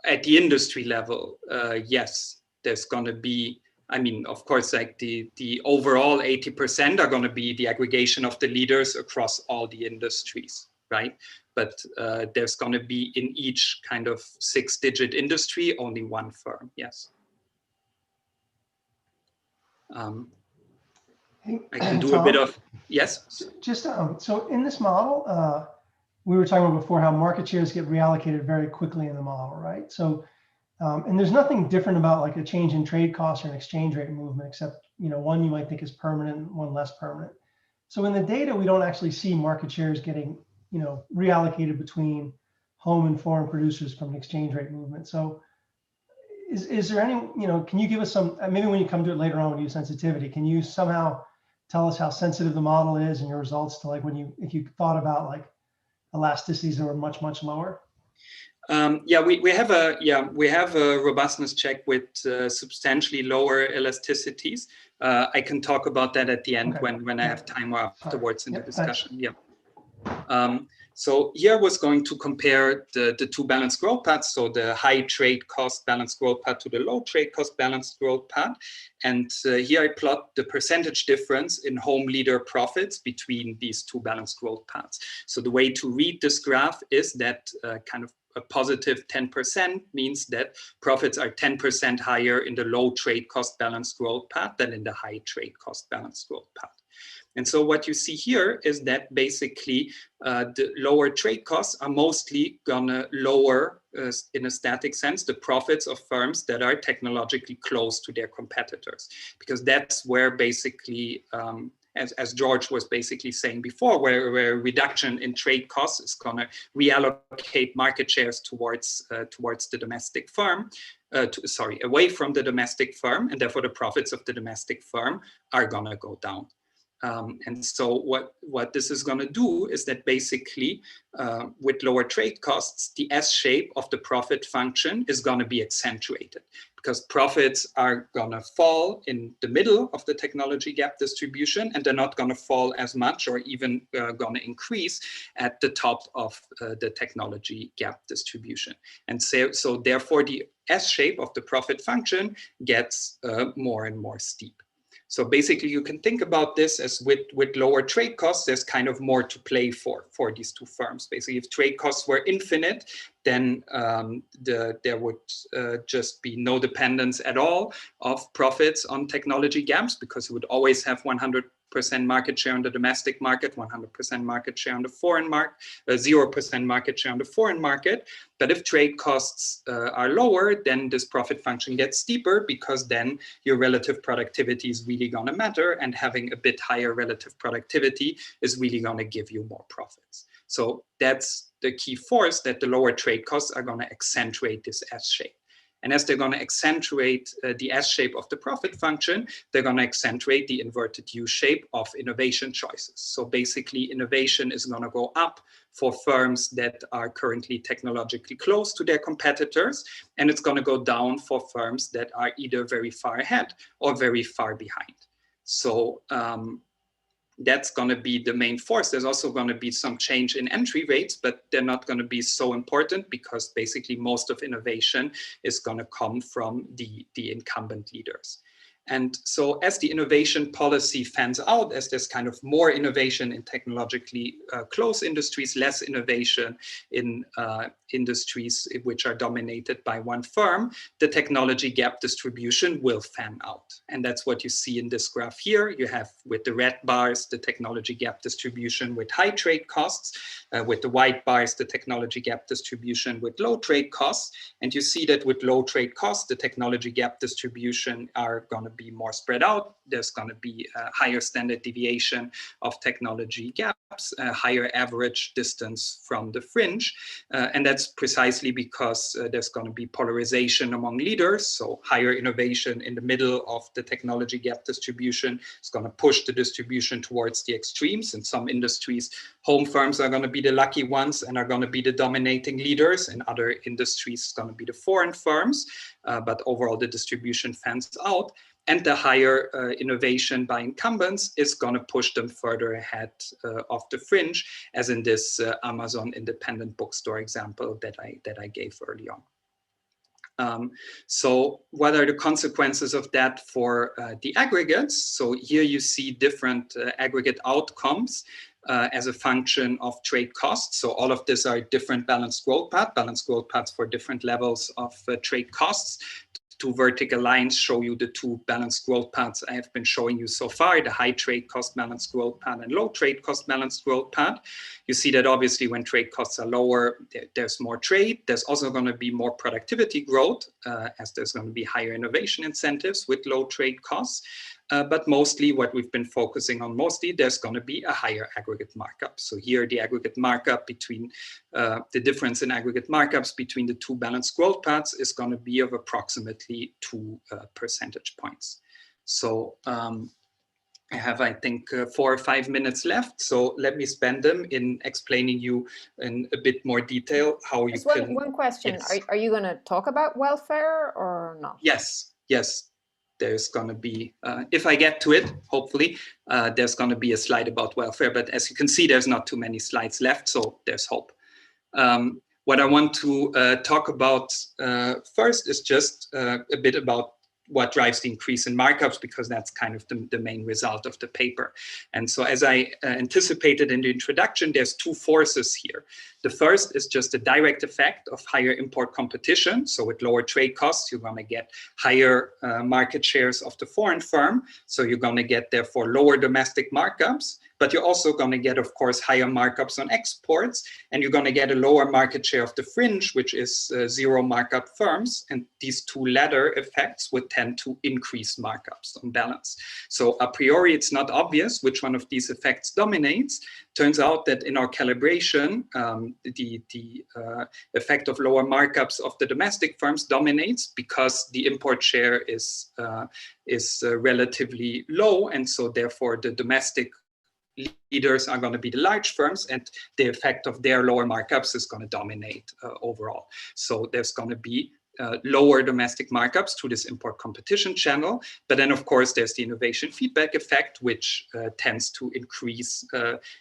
at the industry level, yes, there's going to be, I mean, of course, like the overall 80% are going to be the aggregation of the leaders across all the industries, right? But there's going to be in each kind of 6-digit industry, only one firm, yes. I can do Tom, a bit of, yes? Just, so in this model, we were talking about before how market shares get reallocated very quickly in the model, right? So, and there's nothing different about like a change in trade costs or an exchange rate movement, except, you know, one you might think is permanent and one less permanent. So in the data, we don't actually see market shares getting, you know, reallocated between home and foreign producers from an exchange rate movement. So is there any, you know, can you give us some, maybe when you come to it later on with your sensitivity, can you somehow tell us how sensitive the model is and your results to like when you, if you thought about like elasticities that were much, much lower? Yeah, we have a robustness check with substantially lower elasticities. I can talk about that at the end when I have time or afterwards in the discussion. Yeah. So here I was going to compare the two balanced growth paths, so the high trade cost balanced growth path to the low trade cost balanced growth path. And here I plot the percentage difference in home leader profits between these two balanced growth paths. So the way to read this graph is that kind of a positive 10% means that profits are 10% higher in the low trade cost balanced growth path than in the high trade cost balanced growth path. And so what you see here is that basically the lower trade costs are mostly gonna lower, in a static sense, the profits of firms that are technologically close to their competitors, because that's where basically, as George was basically saying before, where reduction in trade costs is gonna reallocate market shares towards the domestic firm, away from the domestic firm, and therefore the profits of the domestic firm are gonna go down. And so what this is going to do is that basically with lower trade costs, the S shape of the profit function is going to be accentuated because profits are going to fall in the middle of the technology gap distribution, and they're not going to fall as much or even going to increase at the top of the technology gap distribution. And so therefore the S shape of the profit function gets more and more steep. So basically, you can think about this as with lower trade costs, there's kind of more to play for these two firms. Basically, if trade costs were infinite, then there would just be no dependence at all of profits on technology gaps because you would always have 100% 100% market share on the domestic market, 100% market share on the foreign market, 0% market share on the foreign market. But if trade costs are lower, then this profit function gets steeper, because then your relative productivity is really going to matter, and having a bit higher relative productivity is really going to give you more profits. So that's the key force, that the lower trade costs are going to accentuate this S shape. And as they're going to accentuate the S shape of the profit function, they're going to accentuate the inverted U shape of innovation choices. So basically, innovation is going to go up for firms that are currently technologically close to their competitors, and it's going to go down for firms that are either very far ahead or very far behind. So that's going to be the main force. There's also going to be some change in entry rates, but they're not going to be so important, because basically most of innovation is going to come from the incumbent leaders. And so as the innovation policy fans out, as there's kind of more innovation in technologically close industries, less innovation in industries which are dominated by one firm, the technology gap distribution will fan out. And that's what you see in this graph here. You have, with the red bars, the technology gap distribution with high trade costs, with the white bars, the technology gap distribution with low trade costs. And you see that with low trade costs, the technology gap distribution are going to be more spread out. There's going to be a higher standard deviation of technology gaps, a higher average distance from the fringe. And that's precisely because there's going to be polarization among leaders. So higher innovation in the middle of the technology gap distribution is going to push the distribution towards the extremes. In some industries, home firms are going to be the lucky ones and are going to be the dominating leaders. In other industries, it's going to be the foreign firms. But overall, the distribution fans out. And the higher innovation by incumbents is going to push them further ahead of the fringe, as in this Amazon independent bookstore example that I gave early on. So what are the consequences of that for the aggregates? So here you see different aggregate outcomes as a function of trade costs. So all of these are different balanced growth paths for different levels of trade costs. Two vertical lines show you the two balanced growth paths I have been showing you so far, the high trade cost balanced growth path and low trade cost balanced growth path. You see that obviously when trade costs are lower, there's more trade. There's also going to be more productivity growth, as there's going to be higher innovation incentives with low trade costs. But mostly what we've been focusing on there's going to be a higher aggregate markup. So here the aggregate markup between the difference in aggregate markups between the two balanced growth paths is going to be of approximately 2 percentage points. So I have, I think, 4 or 5 minutes left. So let me spend them in explaining you in a bit more detail how you can. One question. Yes. Are you going to talk about welfare or not? Yes. There's going to be, if I get to it, hopefully, there's going to be a slide about welfare. But as you can see, there's not too many slides left, so there's hope. What I want to talk about first is just a bit about what drives the increase in markups, because that's kind of the main result of the paper. And so as I anticipated in the introduction, there's 2 forces here. The first is just a direct effect of higher import competition. So with lower trade costs, you're going to get higher market shares of the foreign firm. So you're going to get, therefore, lower domestic markups. But you're also going to get, of course, higher markups on exports. And you're going to get a lower market share of the fringe, which is 0 markup firms. And these 2 latter effects would tend to increase markups on balance. So a priori, it's not obvious which one of these effects dominates. Turns out that in our calibration, the effect of lower markups of the domestic firms dominates, because the import share is relatively low. And so therefore, the domestic leaders are going to be the large firms, and the effect of their lower markups is going to dominate overall. So there's going to be lower domestic markups through this import competition channel. But then, of course, there's the innovation feedback effect, which tends to increase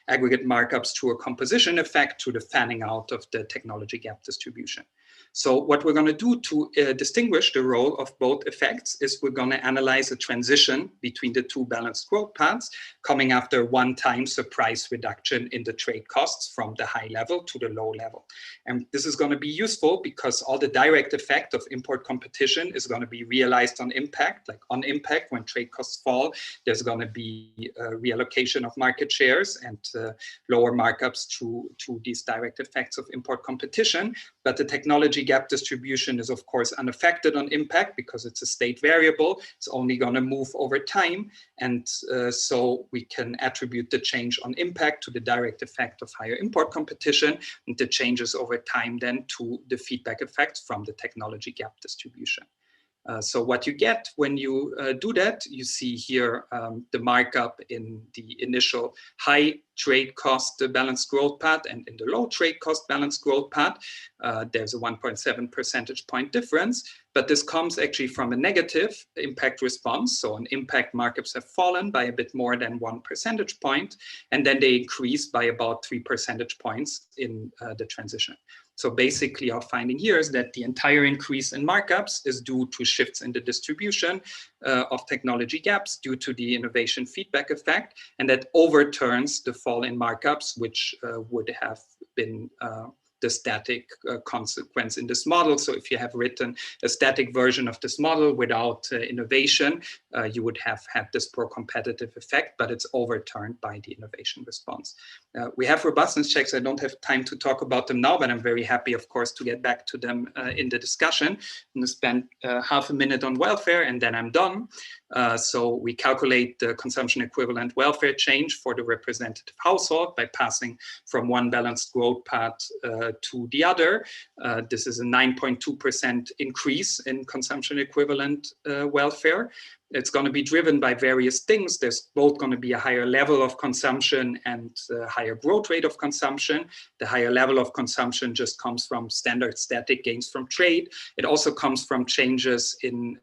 aggregate markups through a composition effect, through the fanning out of the technology gap distribution. So what we're going to do to distinguish the role of both effects is we're going to analyze a transition between the two balanced growth paths coming after one-time surprise reduction in the trade costs from the high level to the low level. And this is going to be useful because all the direct effect of import competition is going to be realized on impact. Like on impact, when trade costs fall, there's going to be a reallocation of market shares and lower markups to these direct effects of import competition. But the technology gap distribution is, of course, unaffected on impact because it's a state variable. It's only going to move over time. And so we can attribute the change on impact to the direct effect of higher import competition, and the changes over time then to the feedback effects from the technology gap distribution. So what you get when you do that, you see here the markup in the initial high trade cost balanced growth path and in the low trade cost balanced growth path. There's a 1.7 percentage point difference, but this comes actually from a negative impact response. So on impact, markups have fallen by a bit more than 1 percentage point, and then they increase by about 3 percentage points in the transition. So basically our finding here is that the entire increase in markups is due to shifts in the distribution of technology gaps due to the innovation feedback effect, and that overturns the fall in markups, which would have been the static consequence in this model. So if you have written a static version of this model without innovation, you would have had this pro-competitive effect, but it's overturned by the innovation response. We have robustness checks. I don't have time to talk about them now, but I'm very happy, of course, to get back to them in the discussion. I'm going to spend half a minute on welfare and then I'm done. So we calculate the consumption equivalent welfare change for the representative household by passing from one balanced growth path to the other. This is a 9.2% increase in consumption equivalent welfare. It's going to be driven by various things. There's both going to be a higher level of consumption and a higher growth rate of consumption. The higher level of consumption just comes from standard static gains from trade. It also comes from changes in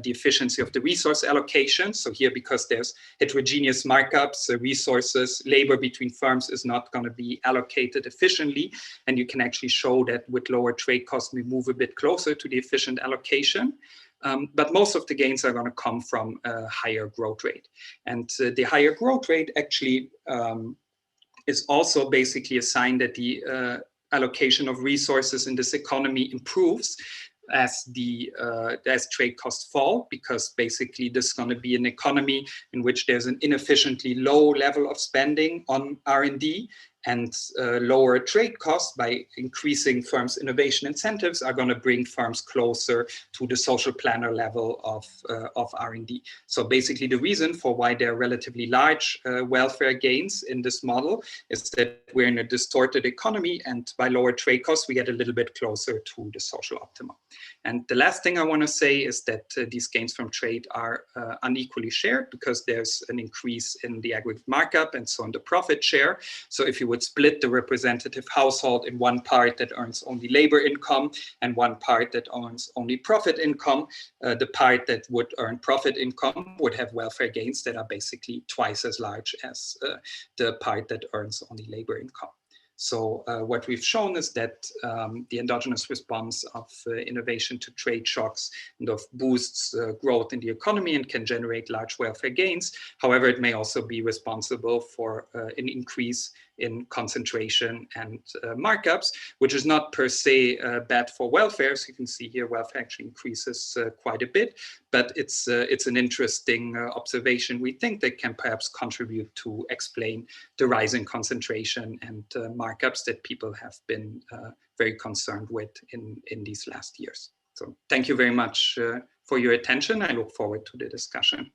the efficiency of the resource allocation. So here, because there's heterogeneous markups, resources, labor between firms is not going to be allocated efficiently. And you can actually show that with lower trade costs, we move a bit closer to the efficient allocation. But most of the gains are going to come from a higher growth rate. And the higher growth rate actually is also basically a sign that the allocation of resources in this economy improves as trade costs fall, because basically this is going to be an economy in which there's an inefficiently low level of spending on R&D, and lower trade costs by increasing firms' innovation incentives are going to bring firms closer to the social planner level of R&D. So basically the reason for why there are relatively large welfare gains in this model is that we're in a distorted economy, and by lower trade costs, we get a little bit closer to the social optimum. And the last thing I want to say is that these gains from trade are unequally shared, because there's an increase in the aggregate markup and so on the profit share. So if you would split the representative household in one part that earns only labor income and one part that earns only profit income, the part that would earn profit income would have welfare gains that are basically twice as large as the part that earns only labor income. So what we've shown is that the endogenous response of innovation to trade shocks and of boosts growth in the economy and can generate large welfare gains. However, it may also be responsible for an increase in concentration and markups, which is not per se bad for welfare. So you can see here welfare actually increases quite a bit, but it's an interesting observation, we think, that can perhaps contribute to explain the rising concentration and markups that people have been very concerned with in these last years. So thank you very much for your attention. I look forward to the discussion.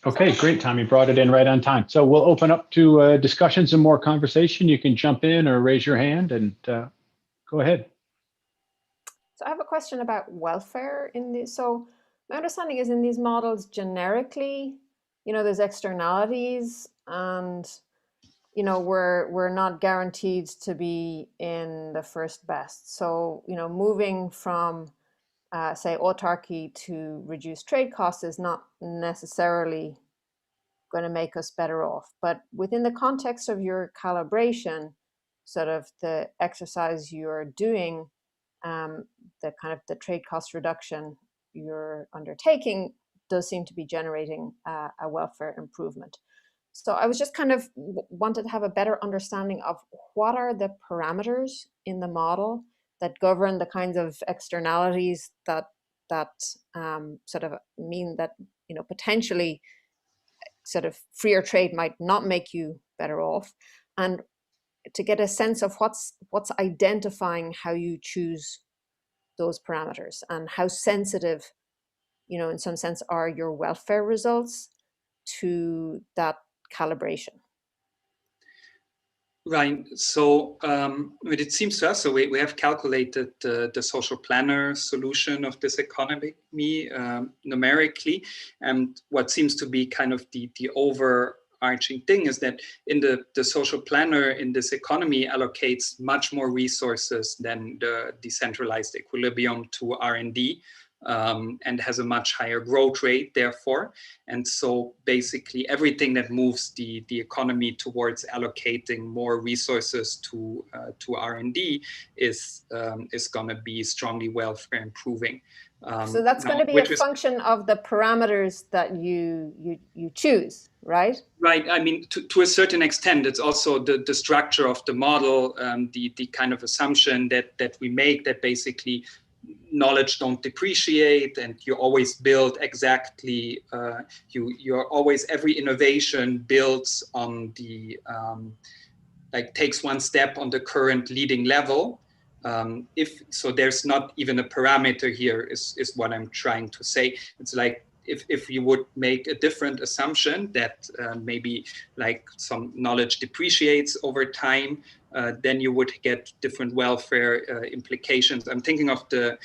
Okay, great, Tom. You brought it in right on time. So we'll open up to discussions and more conversation. You can jump in or raise your hand and go ahead. So I have a question about welfare in these. So my understanding is in these models, generically, there's externalities, and we're not guaranteed to be in the first best. So moving from say autarky to reduce trade costs is not necessarily going to make us better off. But within the context of your calibration, sort of the exercise you're doing, the kind of the trade cost reduction you're undertaking does seem to be generating a welfare improvement. So I was just kind of wanted to have a better understanding of what are the parameters in the model that govern the kinds of externalities that sort of mean that, you know, potentially sort of freer trade might not make you better off, and to get a sense of what's identifying how you choose those parameters and how sensitive, you know, in some sense, are your welfare results to that calibration. Right. So it seems to us, so we have calculated the social planner solution of this economy numerically. And what seems to be kind of the overarching thing is that in the social planner in this economy allocates much more resources than the decentralized equilibrium to R&D. And has a much higher growth rate, therefore. And so basically everything that moves the economy towards allocating more resources to R&D is going to be strongly welfare improving. So that's going to be a function of the parameters that you choose, right? Right. I mean, to a certain extent, it's also the structure of the model, the kind of assumption that we make that basically knowledge don't depreciate, and you always build exactly. You're always, every innovation builds on the like takes one step on the current leading level. If so, there's not even a parameter here. Is what I'm trying to say. It's like if you would make a different assumption that maybe like some knowledge depreciates over time, then you would get different welfare implications. I'm thinking of the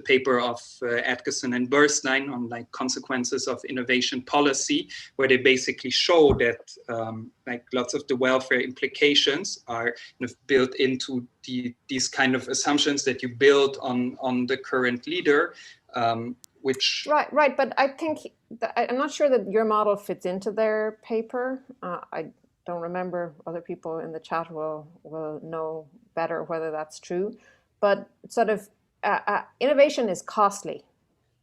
paper of Atkinson and Burstein on like consequences of innovation policy, where they basically show that like lots of the welfare implications are kind of built into these kind of assumptions that you build on the current leader. Which right, but I think I'm not sure that your model fits into their paper. I don't remember. Other people in the chat will know better whether that's true. But sort of innovation is costly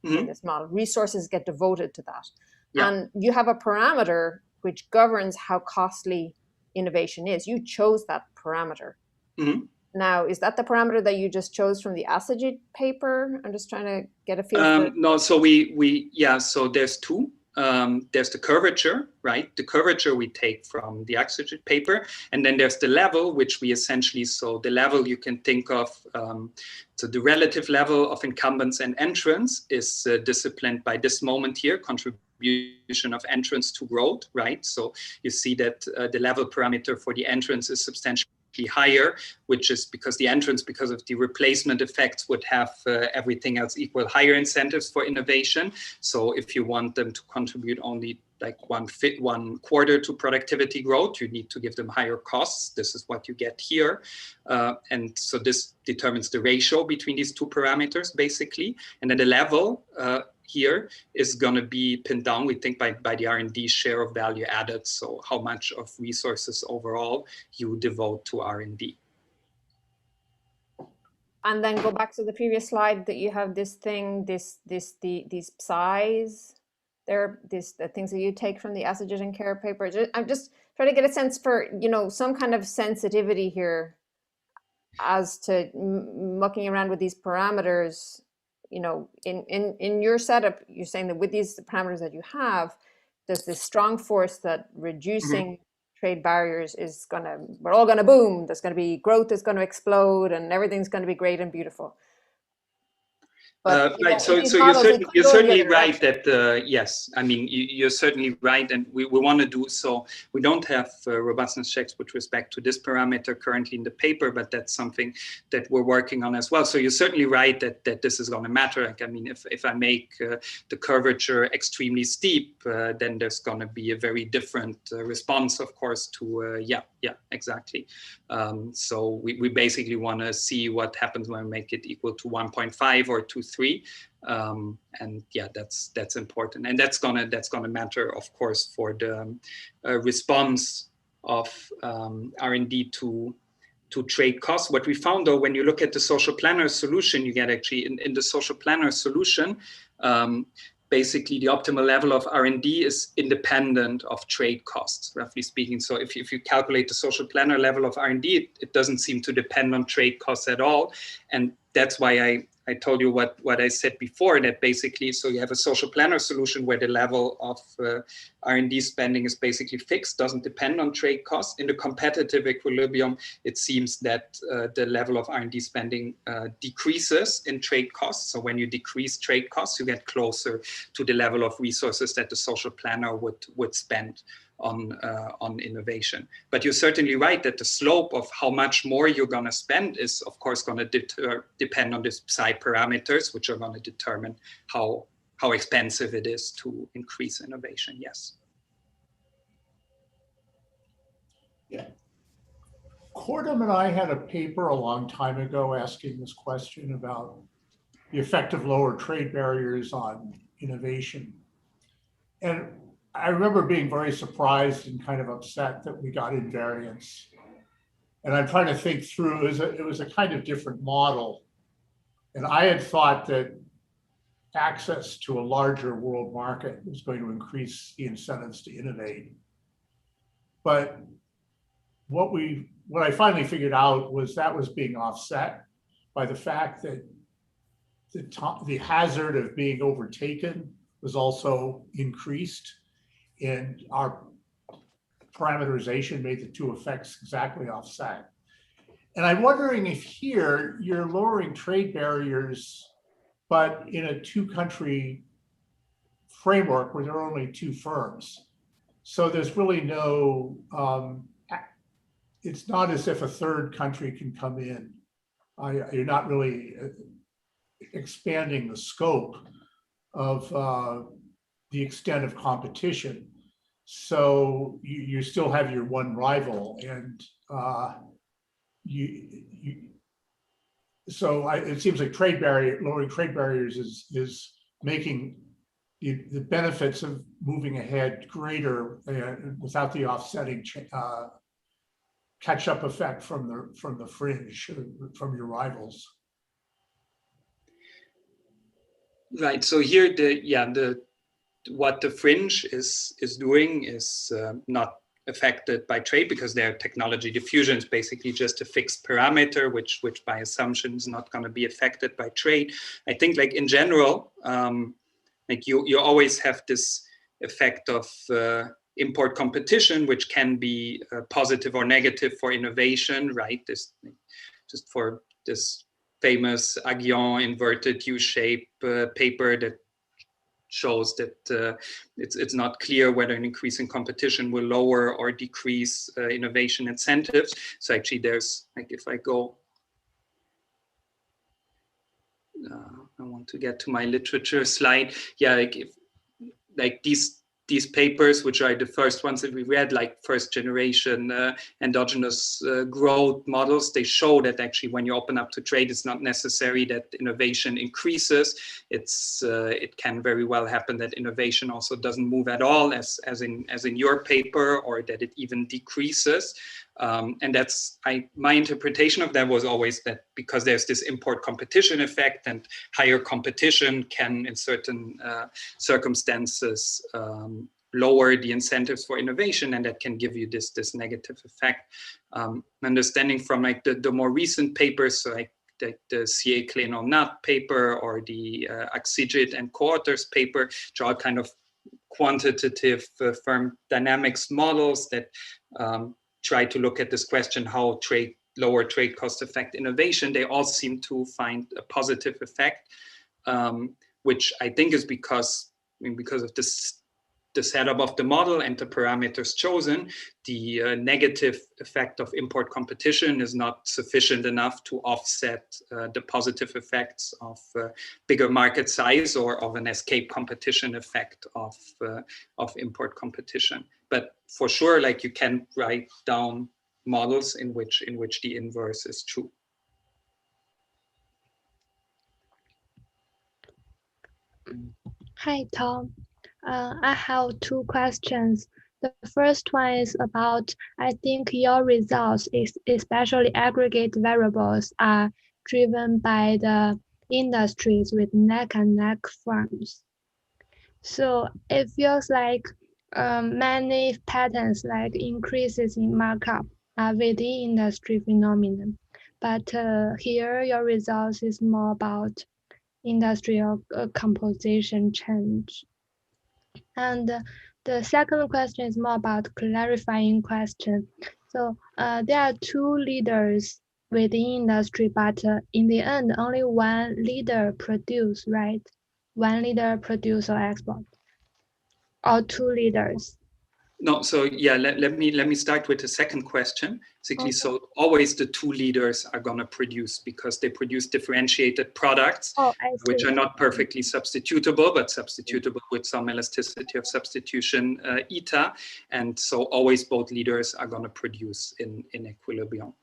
in this model. Resources get devoted to that, and you have a parameter which governs how costly innovation is. You chose that parameter. Now, is that the parameter that you just chose from the Ushape paper? I'm just trying to get a feel for it. No, so so there's two. There's the curvature, right? The curvature we take from the Ushape paper, and then there's the level, which we essentially, so the level you can think of, so the relative level of incumbents and entrants is disciplined by this moment here, contribution of entrants to growth, right? So you see that the level parameter for the entrants is substantially higher, which is because the entrants, because of the replacement effects, would have everything else equal, higher incentives for innovation. So if you want them to contribute only like 1/4 to productivity growth, you need to give them higher costs. This is what you get here. And so this determines the ratio between these two parameters, basically. And then the level here is going to be pinned down, we think, by the R&D share of value added. So how much of resources overall you devote to R&D. And then go back to the previous slide that you have this thing, these psi's. There, the things that you take from the Ushape and Kerr paper. I'm just trying to get a sense for, you know, some kind of sensitivity here as to mucking around with these parameters. You know, in your setup, you're saying that with these parameters that you have, there's this strong force that reducing trade barriers is we're all gonna boom. There's gonna be growth is gonna explode, and everything's gonna be great and beautiful. But, right, so you're certainly right that, yes, I mean, you're certainly right, and we want to do so. We don't have robustness checks with respect to this parameter currently in the paper, but that's something that we're working on as well. So you're certainly right that this is going to matter. Like, I mean, if I make the curvature extremely steep, then there's going to be a very different response, of course, to, yeah, exactly. So we basically want to see what happens when we make it equal to 1.5 or to 3, and yeah, that's important, and that's gonna matter, of course, for the response of R&D to trade costs. What we found, though, when you look at the social planner solution, you get actually in the social planner solution, basically the optimal level of R&D is independent of trade costs, roughly speaking. So if you calculate the social planner level of R&D, it doesn't seem to depend on trade costs at all. And that's why I told you what I said before, that basically, so you have a social planner solution where the level of R&D spending is basically fixed, doesn't depend on trade costs. In the competitive equilibrium, it seems that the level of R&D spending decreases in trade costs. So when you decrease trade costs, you get closer to the level of resources that the social planner would spend on innovation. But you're certainly right that the slope of how much more you're going to spend is, of course, going to depend on the psi parameters, which are going to determine how expensive it is to increase innovation. Yes. Yeah. Cordum and I had a paper a long time ago asking this question about the effect of lower trade barriers on innovation. And I remember being very surprised and kind of upset that we got invariance. And I'm trying to think through, it was a kind of different model. And I had thought that access to a larger world market was going to increase the incentives to innovate. But what I finally figured out was that was being offset by the fact that the hazard of being overtaken was also increased. And our parameterization made the two effects exactly offset. And I'm wondering if here you're lowering trade barriers, but in a two-country framework where there are only two firms. So there's really no, it's not as if a third country can come in. You're not really expanding the scope of the extent of competition. So you still have your one rival, and so it seems like lowering trade barriers is making the benefits of moving ahead greater without the offsetting catch-up effect from the fringe, from your rivals. Right. So here, what the fringe is doing is not affected by trade, because their technology diffusion is basically just a fixed parameter, which by assumption is not going to be affected by trade. I think, like in general, like you always have this effect of import competition, which can be positive or negative for innovation, right? Just for this famous Aguillon inverted U-shape paper that shows that it's not clear whether an increase in competition will lower or decrease innovation incentives. So actually there's, like, if I go, I want to get to my literature slide. Yeah, like these papers, which are the first ones that we read, like first generation endogenous growth models, they show that actually when you open up to trade, it's not necessary that innovation increases. It can very well happen that innovation also doesn't move at all, as in your paper, or that it even decreases. And that's my interpretation of that was always that because there's this import competition effect, and higher competition can in certain circumstances lower the incentives for innovation, and that can give you this negative effect. Understanding from like the more recent papers, so like the CA Klein-Nat paper or the Axigit and co-authors paper, which are all kind of quantitative firm dynamics models that try to look at this question, how lower trade costs affect innovation. They all seem to find a positive effect, which I think is because of the setup of the model and the parameters chosen. The negative effect of import competition is not sufficient enough to offset the positive effects of bigger market size or of an escape competition effect of import competition. But for sure, like, you can write down models in which the inverse is true. Hi, Tom. I have two questions. The first one is about, I think your results, especially aggregate variables, are driven by the industries with neck and neck firms. So it feels like many patterns like increases in markup are within industry phenomenon. But here your results is more about industrial composition change. And the second question is more about clarifying question. So there are two leaders within industry, but in the end, only one leader produce, right? One leader produce or export, or two leaders. No, so yeah, let me start with the second question. Basically, okay. So always the two leaders are going to produce because they produce differentiated products, which are not perfectly substitutable, but substitutable with some elasticity of substitution eta. And so always both leaders are going to produce in equilibrium.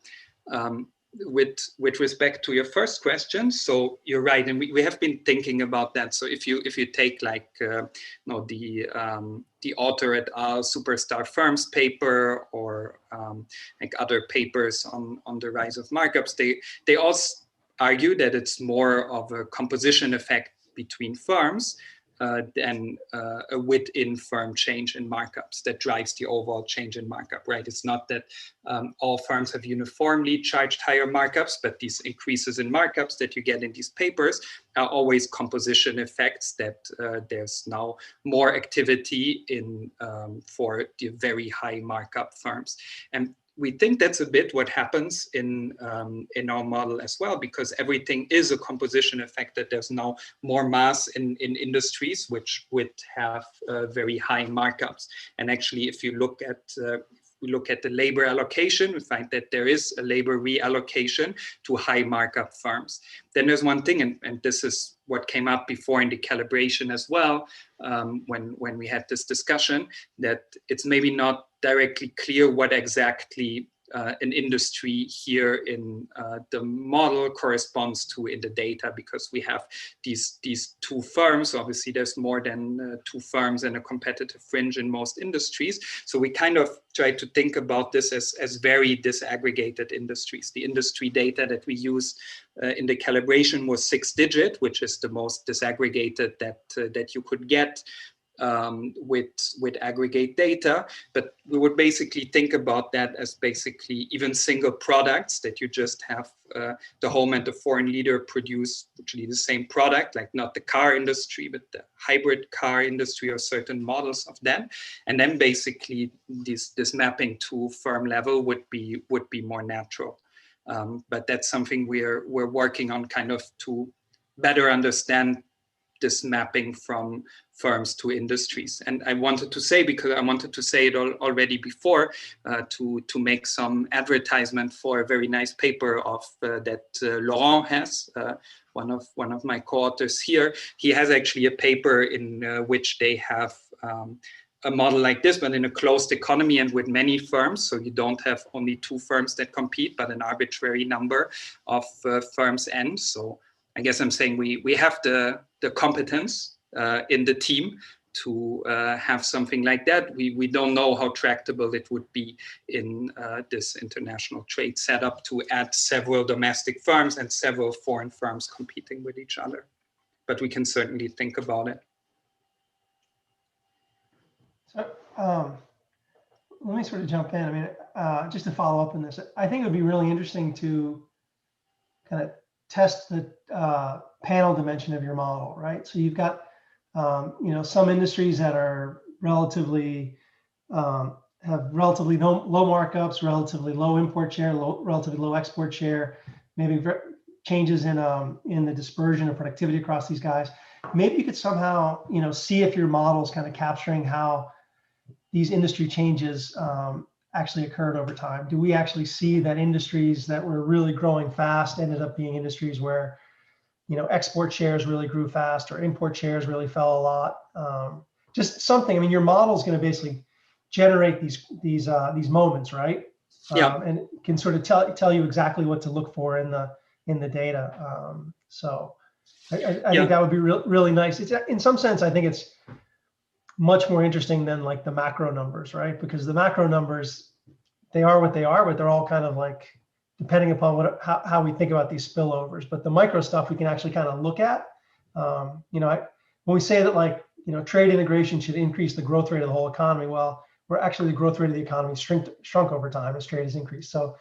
With respect to your first question, so you're right, and we have been thinking about that. So if you take like the author et al. Superstar Firms paper or like other papers on the rise of markups, they all argue that it's more of a composition effect between firms than a within firm change in markups that drives the overall change in markup, right? It's not that all firms have uniformly charged higher markups, but these increases in markups that you get in these papers are always composition effects that there's now more activity in for the very high markup firms. And we think that's a bit what happens in our model as well, because everything is a composition effect, that there's now more mass in industries which would have very high markups. And actually, if you look at we look at the labor allocation, we find that there is a labor reallocation to high markup firms. Then there's one thing, and this is what came up before in the calibration as well, when we had this discussion, that it's maybe not directly clear what exactly an industry here in the model corresponds to in the data, because we have these two firms. Obviously, there's more than two firms and a competitive fringe in most industries. So we kind of try to think about this as very disaggregated industries. The industry data that we use in the calibration was 6-digit, which is the most disaggregated that you could get with aggregate data. But we would basically think about that as basically even single products that you just have the home and the foreign leader produce actually the same product, like not the car industry, but the hybrid car industry or certain models of that. And then basically this mapping to firm level would be more natural. But that's something we're working on, kind of to better understand this mapping from firms to industries. And I wanted to say, because I wanted to say it already before, to make some advertisement for a very nice paper of that Laurent has, one of my co-authors here. He has actually a paper in which they have a model like this, but in a closed economy and with many firms. So you don't have only two firms that compete, but an arbitrary number of firms end. So I guess I'm saying we have the competence in the team to have something like that. We don't know how tractable it would be in this international trade setup to add several domestic firms and several foreign firms competing with each other. But we can certainly think about it. So let me sort of jump in. I mean, just to follow up on this, I think it would be really interesting to kind of test the panel dimension of your model, right? So you've got, some industries that are relatively, have relatively low markups, relatively low import share, relatively low export share, maybe changes in the dispersion of productivity across these guys. Maybe you could somehow, see if your model is kind of capturing how these industry changes actually occurred over time. Do we actually see that industries that were really growing fast ended up being industries where, export shares really grew fast or import shares really fell a lot? Just something. I mean, your model is going to basically generate these moments, right? Yeah. And it can sort of tell you exactly what to look for in the data. So I think that would be really nice. It's, in some sense, I think it's much more interesting than like the macro numbers, right? Because the macro numbers, they are what they are, but they're all kind of like, depending upon how we think about these spillovers. But the micro stuff we can actually kind of look at. You know, when we say that, like, you know, trade integration should increase the growth rate of the whole economy, well, we're actually, the growth rate of the economy shrunk over time as trade has increased. So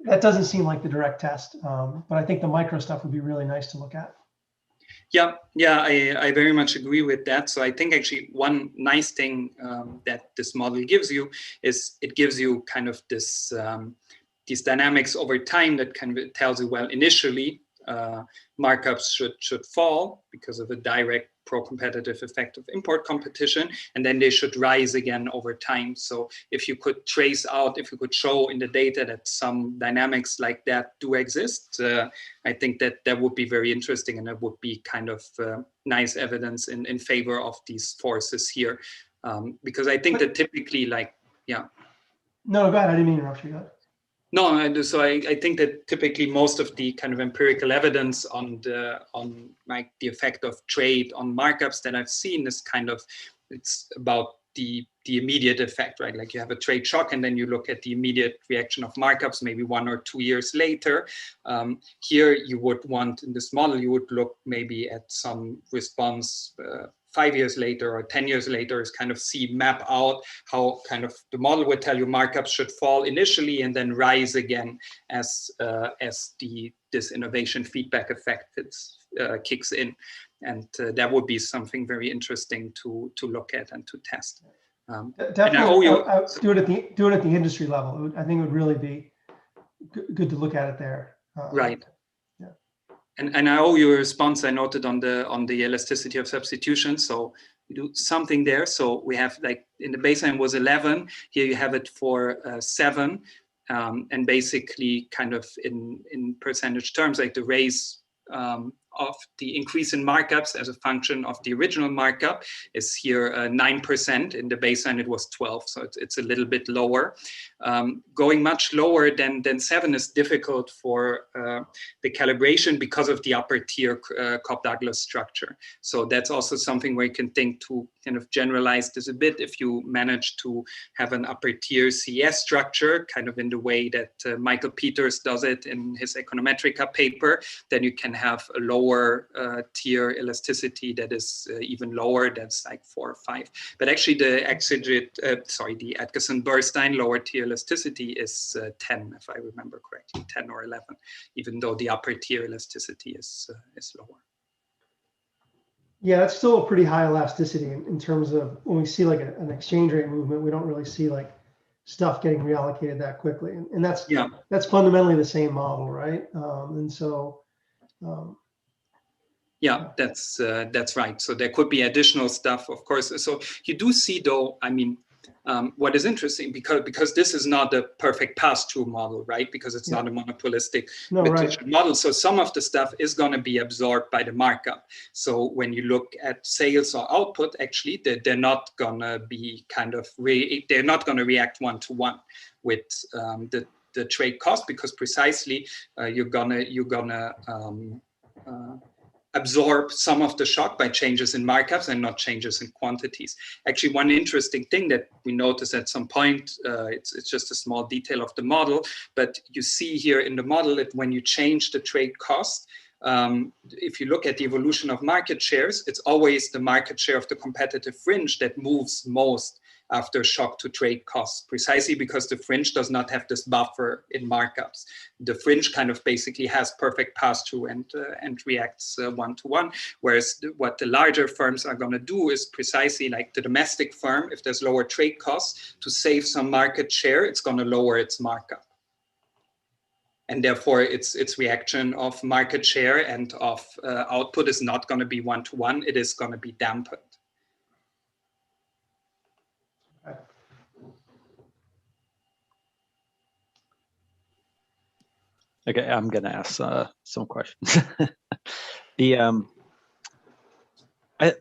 that doesn't seem like the direct test, but I think the micro stuff would be really nice to look at. Yeah, I very much agree with that. So I think actually one nice thing that this model gives you is it gives you kind of this these dynamics over time that kind of tells you, well, initially markups should fall because of a direct pro-competitive effect of import competition, and then they should rise again over time. So if you could trace out, if you could show in the data that some dynamics like that do exist, I think that that would be very interesting, and that would be kind of nice evidence in favor of these forces here. Because I think that typically, like, yeah. No, go ahead, I didn't mean to interrupt you. No, so I think that typically most of the kind of empirical evidence on like the effect of trade on markups that I've seen is kind of, it's about the immediate effect, right? Like you have a trade shock and then you look at the immediate reaction of markups maybe 1 or 2 years later. Here you would want, in this model, you would look maybe at some response 5 years later or 10 years later, is kind of map out how kind of the model would tell you markups should fall initially and then rise again as this innovation feedback effect kicks in. And that would be something very interesting to look at and to test. Definitely, do it at the industry level. I think it would really be good to look at it there. Right. And I owe you a response. I noted on the elasticity of substitution. So we do something there. So we have, like, in the baseline was 11. Here you have it for 7, and basically kind of in percentage terms, like the raise of the increase in markups as a function of the original markup is here 9%. In the baseline it was 12, so it's a little bit lower. Going much lower than 7 is difficult for the calibration because of the upper tier Cobb-Douglas structure. So that's also something where you can think to kind of generalize this a bit. If you manage to have an upper tier CES structure, kind of in the way that Michael Peters does it in his Econometrica paper, then you can have a lower tier elasticity that is even lower. That's like 4 or 5. But actually the the Atkinson-Burstein lower tier elasticity is 10, if I remember correctly, 10 or 11, even though the upper tier elasticity is lower. Yeah, that's still a pretty high elasticity in terms of when we see like an exchange rate movement, we don't really see like stuff getting reallocated that quickly. And that's fundamentally the same model, right? And so, yeah, that's right. So there could be additional stuff, of course. So you do see, though, I mean, what is interesting, because this is not a perfect pass-through model, right? Because it's not a monopolistic model. So some of the stuff is going to be absorbed by the markup. So when you look at sales or output, actually, they're not going to be kind of, they're not going to react one-to-one with the trade cost, because precisely you're gonna absorb some of the shock by changes in markups and not changes in quantities. Actually, one interesting thing that we noticed at some point, it's just a small detail of the model, but you see here in the model that when you change the trade cost, if you look at the evolution of market shares, it's always the market share of the competitive fringe that moves most after shock to trade costs, precisely because the fringe does not have this buffer in markups. The fringe kind of basically has perfect pass-through and reacts one-to-one, whereas what the larger firms are going to do is precisely like the domestic firm, if there's lower trade costs, to save some market share, it's going to lower its markup. And therefore, its reaction of market share and of output is not going to be one-to-one, it is going to be dampened. Okay, I'm gonna ask some questions.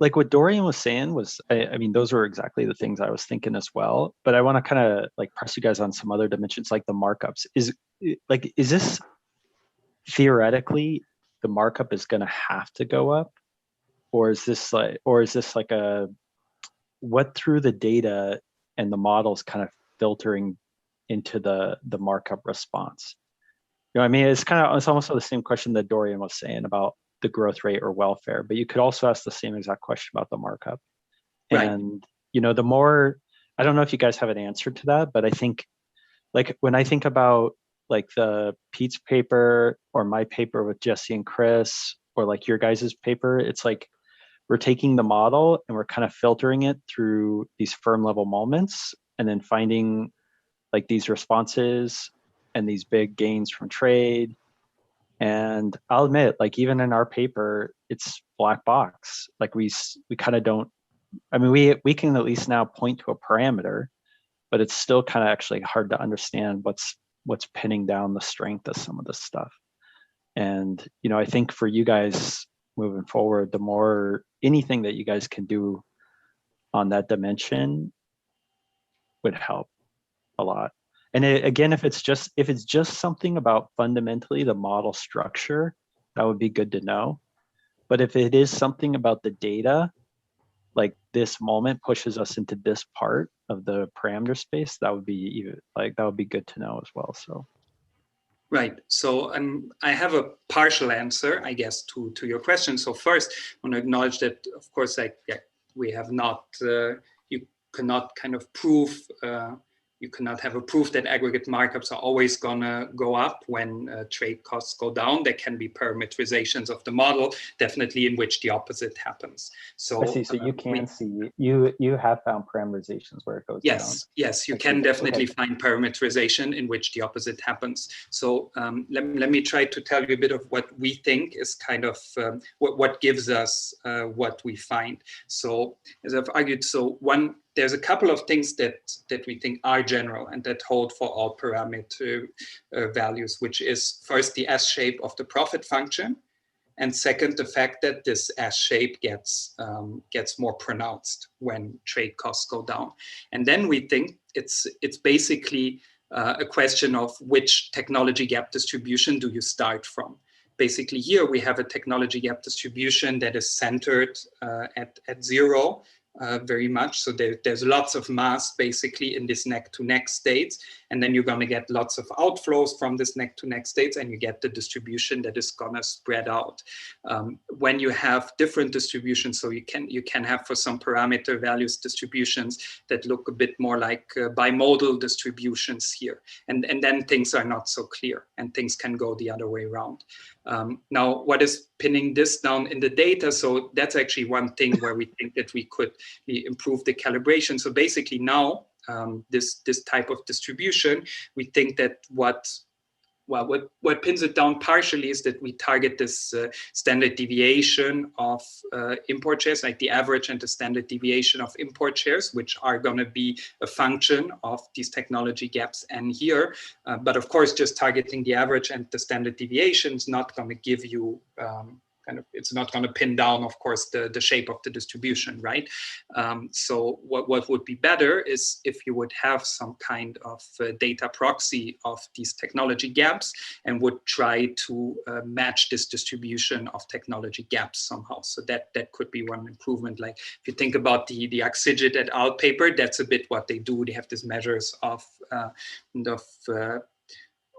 Like what Dorian was saying was, I mean, those were exactly the things I was thinking as well. But I want to kind of like press you guys on some other dimensions, like the markups. Is this theoretically the markup is going to have to go up, or is this like a what through the data and the models kind of filtering into the markup response? You know, I mean, it's almost the same question that Dorian was saying about the growth rate or welfare, but you could also ask the same exact question about the markup. Right. And, you know, the more, I don't know if you guys have an answer to that, but I think, like, when I think about like the Pete's paper or my paper with Jesse and Chris, or like your guys's paper, it's like we're taking the model and we're kind of filtering it through these firm level moments and then finding like these responses and these big gains from trade. And I'll admit, like, even in our paper, it's black box. Like we kind of don't, I mean, we can at least now point to a parameter, but it's still kind of actually hard to understand what's pinning down the strength of some of this stuff. And, you know, I think for you guys moving forward, the more anything that you guys can do on that dimension would help a lot. And again, if it's just something about fundamentally the model structure, that would be good to know. But if it is something about the data, like this moment pushes us into this part of the parameter space, that would be good to know as well. So. Right. So I have a partial answer, I guess, to your question. So first, I want to acknowledge that, of course, we have not, you cannot kind of prove, you cannot have a proof that aggregate markups are always going to go up when trade costs go down. There can be parameterizations of the model, definitely, in which the opposite happens. So I see. So you can see, you have found parameterizations where it goes down. Yes, you can definitely find parameterization in which the opposite happens. So let me try to tell you a bit of what we think is kind of what gives us what we find. So as I've argued, there's a couple of things that we think are general and that hold for all parameter values, which is first the S shape of the profit function, and second the fact that this S shape gets more pronounced when trade costs go down. And then we think it's basically a question of which technology gap distribution do you start from. Basically, here we have a technology gap distribution that is centered at zero. Very much. So there's lots of mass basically in this neck-to-neck states, and then you're going to get lots of outflows from this neck-to-neck states, and you get the distribution that is going to spread out. When you have different distributions, so you can have for some parameter values distributions that look a bit more like bimodal distributions here, and then things are not so clear, and things can go the other way around. Now, what is pinning this down in the data? So that's actually one thing where we think that we could improve the calibration. So basically now, this type of distribution, we think that what pins it down partially is that we target this standard deviation of import shares, like the average and the standard deviation of import shares, which are going to be a function of these technology gaps and here. But of course, just targeting the average and the standard deviation is not going to give you it's not going to pin down, of course, the shape of the distribution, right? So what would be better is if you would have some kind of data proxy of these technology gaps and would try to match this distribution of technology gaps somehow. So that could be one improvement. Like if you think about the Axigit et al. Paper, that's a bit what they do. They have these measures of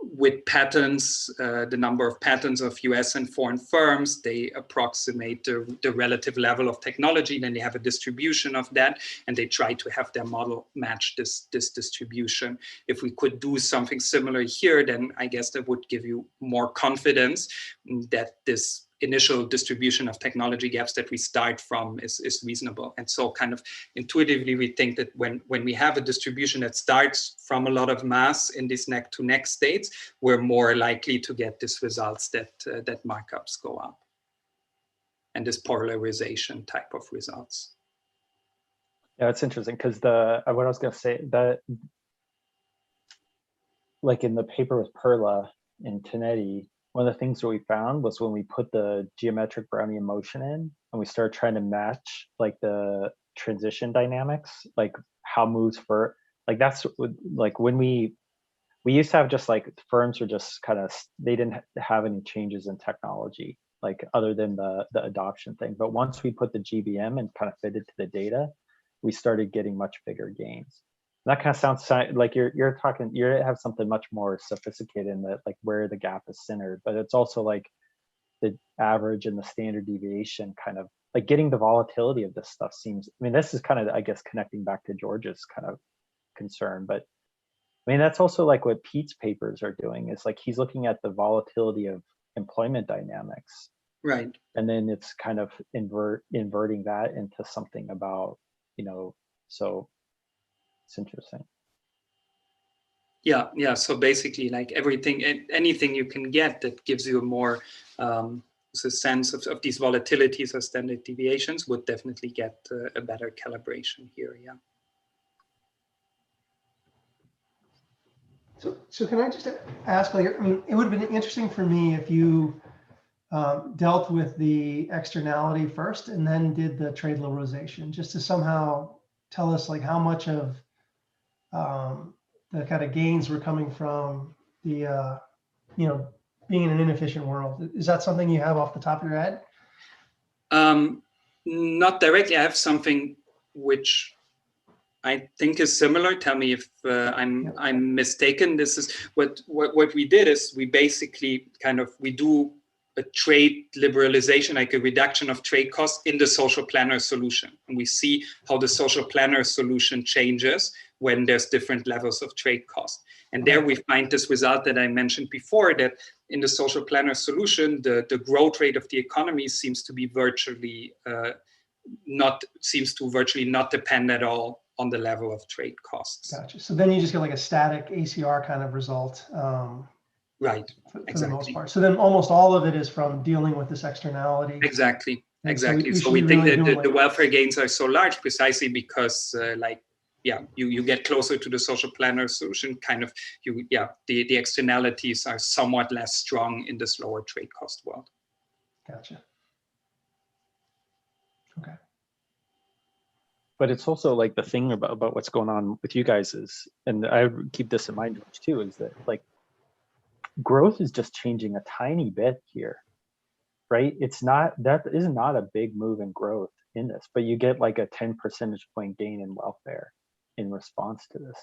with patents, the number of patents of US and foreign firms, they approximate the relative level of technology, then they have a distribution of that, and they try to have their model match this distribution. If we could do something similar here, then I guess that would give you more confidence that this initial distribution of technology gaps that we start from is reasonable. And so kind of intuitively, we think that when we have a distribution that starts from a lot of mass in these neck-to-neck states, we're more likely to get these results that markups go up. And this polarization type of results. Yeah, it's interesting because what I was going to say, that like in the paper with Perla and Tinetti, one of the things that we found was when we put the geometric Brownian motion in and we started trying to match like the transition dynamics, like how moves for, like that's like when we used to have just like firms were just kind of, they didn't have any changes in technology, like other than the adoption thing. But once we put the GBM and kind of fit it to the data, we started getting much bigger gains. That kind of sounds like you're talking, you have something much more sophisticated in that, like where the gap is centered, but it's also like the average and the standard deviation, kind of like getting the volatility of this stuff seems, I mean, this is kind of, I guess, connecting back to George's kind of concern, but I mean, that's also like what Pete's papers are doing, is like he's looking at the volatility of employment dynamics. Right. And then it's kind of inverting that into something about, you know, so it's interesting. Yeah, yeah. So basically, like everything, anything you can get that gives you a more a sense of these volatilities or standard deviations would definitely get a better calibration here. Yeah. So can I just ask, like, I mean, it would have been interesting for me if you dealt with the externality first and then did the trade liberalization, just to somehow tell us like how much of the kind of gains were coming from the, you know, being in an inefficient world. Is that something you have off the top of your head? Not directly. I have something which I think is similar. Tell me if I'm mistaken. This is what we did is we basically we do a trade liberalization, like a reduction of trade costs in the social planner solution. And we see how the social planner solution changes when there's different levels of trade cost. And there we find this result that I mentioned before, that in the social planner solution, the growth rate of the economy seems to virtually not depend at all on the level of trade costs. Gotcha. So then you just get like a static ACR kind of result. Right. For exactly. the most part. So then almost all of it is from dealing with this externality. Exactly. And exactly. So we think really that the welfare gains are so large precisely because you get closer to the social planner solution, the externalities are somewhat less strong in this lower trade cost world. Gotcha. Okay. But it's also like the thing about what's going on with you guys is, and I keep this in mind too, is that like growth is just changing a tiny bit here, right? It's not, that is not a big move in growth in this, but you get like a 10 percentage point gain in welfare in response to this.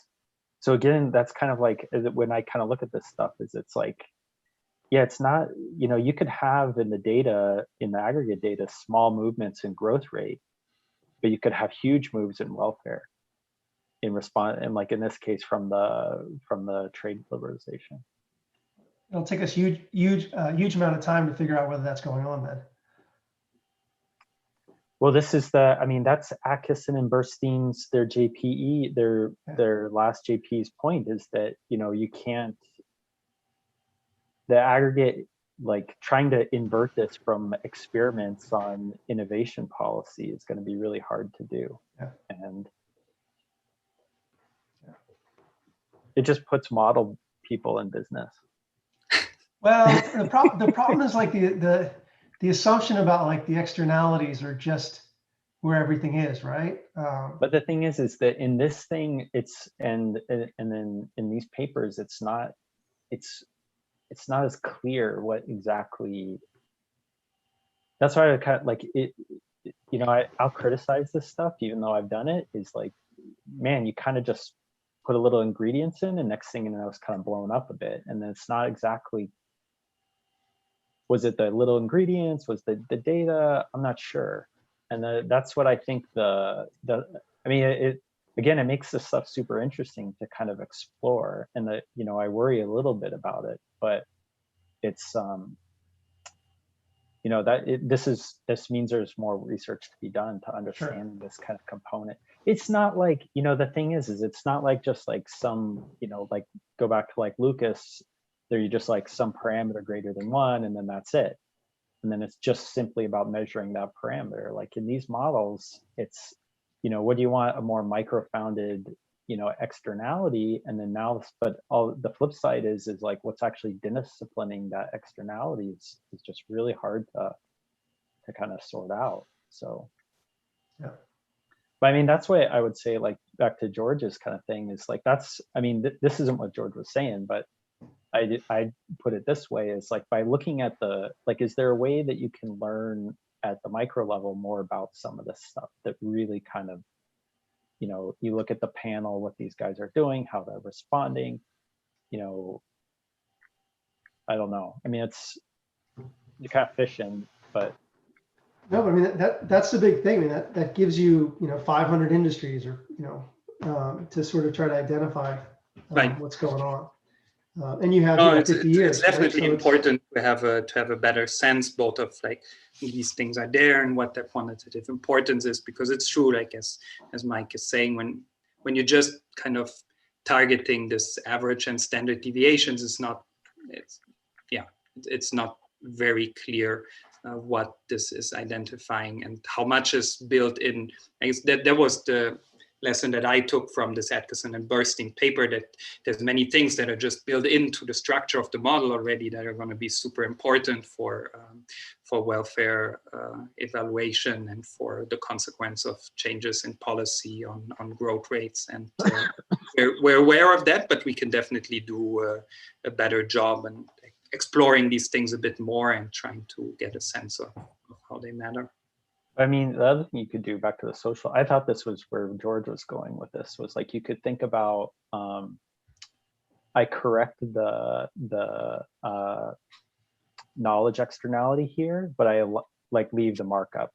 So again, that's kind of like, when I kind of look at this stuff, is it's like, yeah, it's not, you know, you could have in the data, in the aggregate data, small movements in growth rate, but you could have huge moves in welfare in response, and like in this case from the trade liberalization. It'll take us huge amount of time to figure out whether that's going on then. Well, this is the, I mean, that's Atkinson and Burstein's, their JPE, their last JP's point is that, you know, you can't, the aggregate, like trying to invert this from experiments on innovation policy is going to be really hard to do. Yeah. And it just puts model people in business. Well, the problem is like the assumption about like the externalities are just where everything is, right? But the thing is that in this thing, it's and then in these papers, it's not as clear what exactly. That's why I kind of like it. You know, I'll criticize this stuff even though I've done it. Is like, man, you kind of just put a little ingredients in, and next thing you know, it's kind of blown up a bit, and then it's not exactly. Was it the little ingredients? Was the data? I'm not sure. And that's what I think I mean, it makes this stuff super interesting to kind of explore. And you know, I worry a little bit about it, but it's, you know, this means there's more research to be done to understand this kind of component. It's not like, you know, the thing is it's not like just like some, you know, like go back to like Lucas, there you just like some parameter greater than 1, and then that's it. And then it's just simply about measuring that parameter. Like in these models, it's, you know, what do you want? A more micro-founded, you know, externality. And then now, but all the flip side is like what's actually disciplining that externality is just really hard to kind of sort out. So, yeah. But I mean, that's why I would say, like, back to George's kind of thing is like, that's, I mean, this isn't what George was saying, but I put it this way, is like by looking at is there a way that you can learn at the micro level more about some of this stuff that really kind of you know, you look at the panel, what these guys are doing, how they're responding, you know, I don't know. I mean, it's, you're catfishing, but. No, but I mean, that's the big thing. I mean, that gives you, you know, 500 industries or, you know, to sort of try to identify Right. what's going on. And you have, No, you know, it's 50 years. definitely right? So important to have a better sense both of like these things are there and what their quantitative importance is, because it's true, like as Mike is saying, when you're just kind of targeting this average and standard deviations, it's not very clear what this is identifying and how much is built in. I guess that was the lesson that I took from this Atkinson and Burstein paper, that there's many things that are just built into the structure of the model already that are going to be super important for welfare evaluation and for the consequence of changes in policy on growth rates. And we're aware of that, but we can definitely do a better job and exploring these things a bit more and trying to get a sense of how they matter. I mean, the other thing you could do, back to the social, I thought this was where George was going with this, was like you could think about, I correct the knowledge externality here, but I like leave the markup.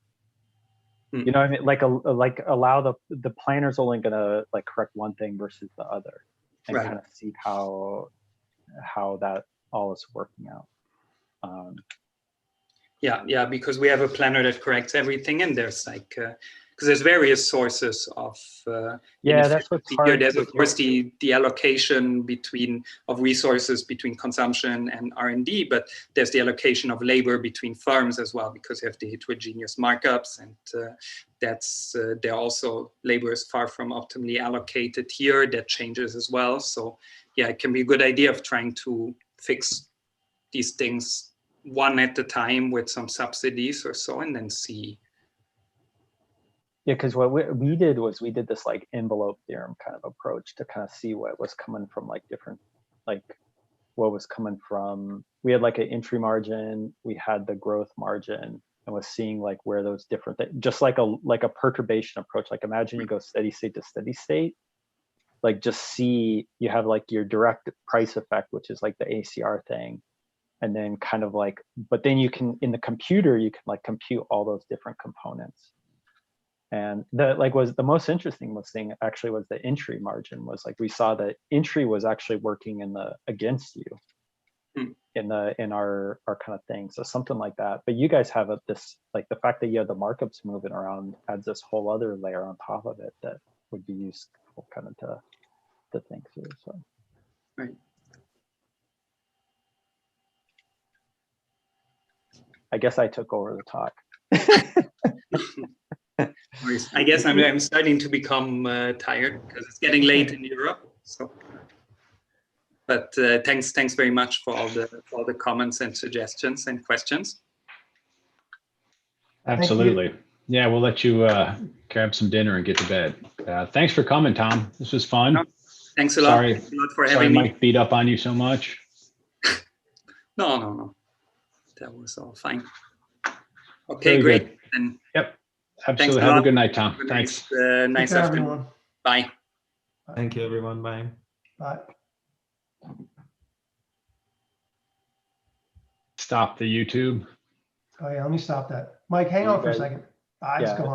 You know what I mean? Like allow the planner's only gonna like correct one thing versus the other, and Right. kind of see how that all is working out. Yeah, because we have a planner that corrects everything, and there's like, because there's various sources of that's what's hard. There's of course the allocation of resources between consumption and R&D, but there's the allocation of labor between firms as well, because you have the heterogeneous markups, and that's there also labor is far from optimally allocated here. That changes as well. So yeah, it can be a good idea of trying to fix these things one at a time with some subsidies or so, and then see. Yeah, because what we did was we did this like envelope theorem kind of approach to kind of see what was coming from like different, like what was coming from, we had like an entry margin, we had the growth margin, and was seeing like where those different things, just like a perturbation approach. Like imagine you go steady state to steady state, like just see, you have like your direct price effect, which is like the ACR thing. And then kind of like, but then you can, in the computer, you can like compute all those different components. And the most interesting thing actually was the entry margin. Was like, we saw that entry was actually working against you in our kind of thing. So something like that. But you guys have this, like the fact that you have the markups moving around adds this whole other layer on top of it that would be useful kind of to think through. So. Right. I guess I took over the talk. I guess I'm starting to become tired because it's getting late in Europe. So, but thanks very much for all the comments and suggestions and questions. Absolutely. Yeah, we'll let you grab some dinner and get to bed. Thanks for coming, Tom. This was fun. No, thanks a lot. Sorry, thanks a lot for having me. Mike beat up on you so much. No. That was all fine. Okay, Very great. good. And yep, absolutely. Have a good night, Tom. Thanks. Nice afternoon. Everyone. Bye. Thank you, everyone. Bye. Bye. Stop the YouTube. Oh yeah, let me stop that. Mike, hang on for a second. Just go on.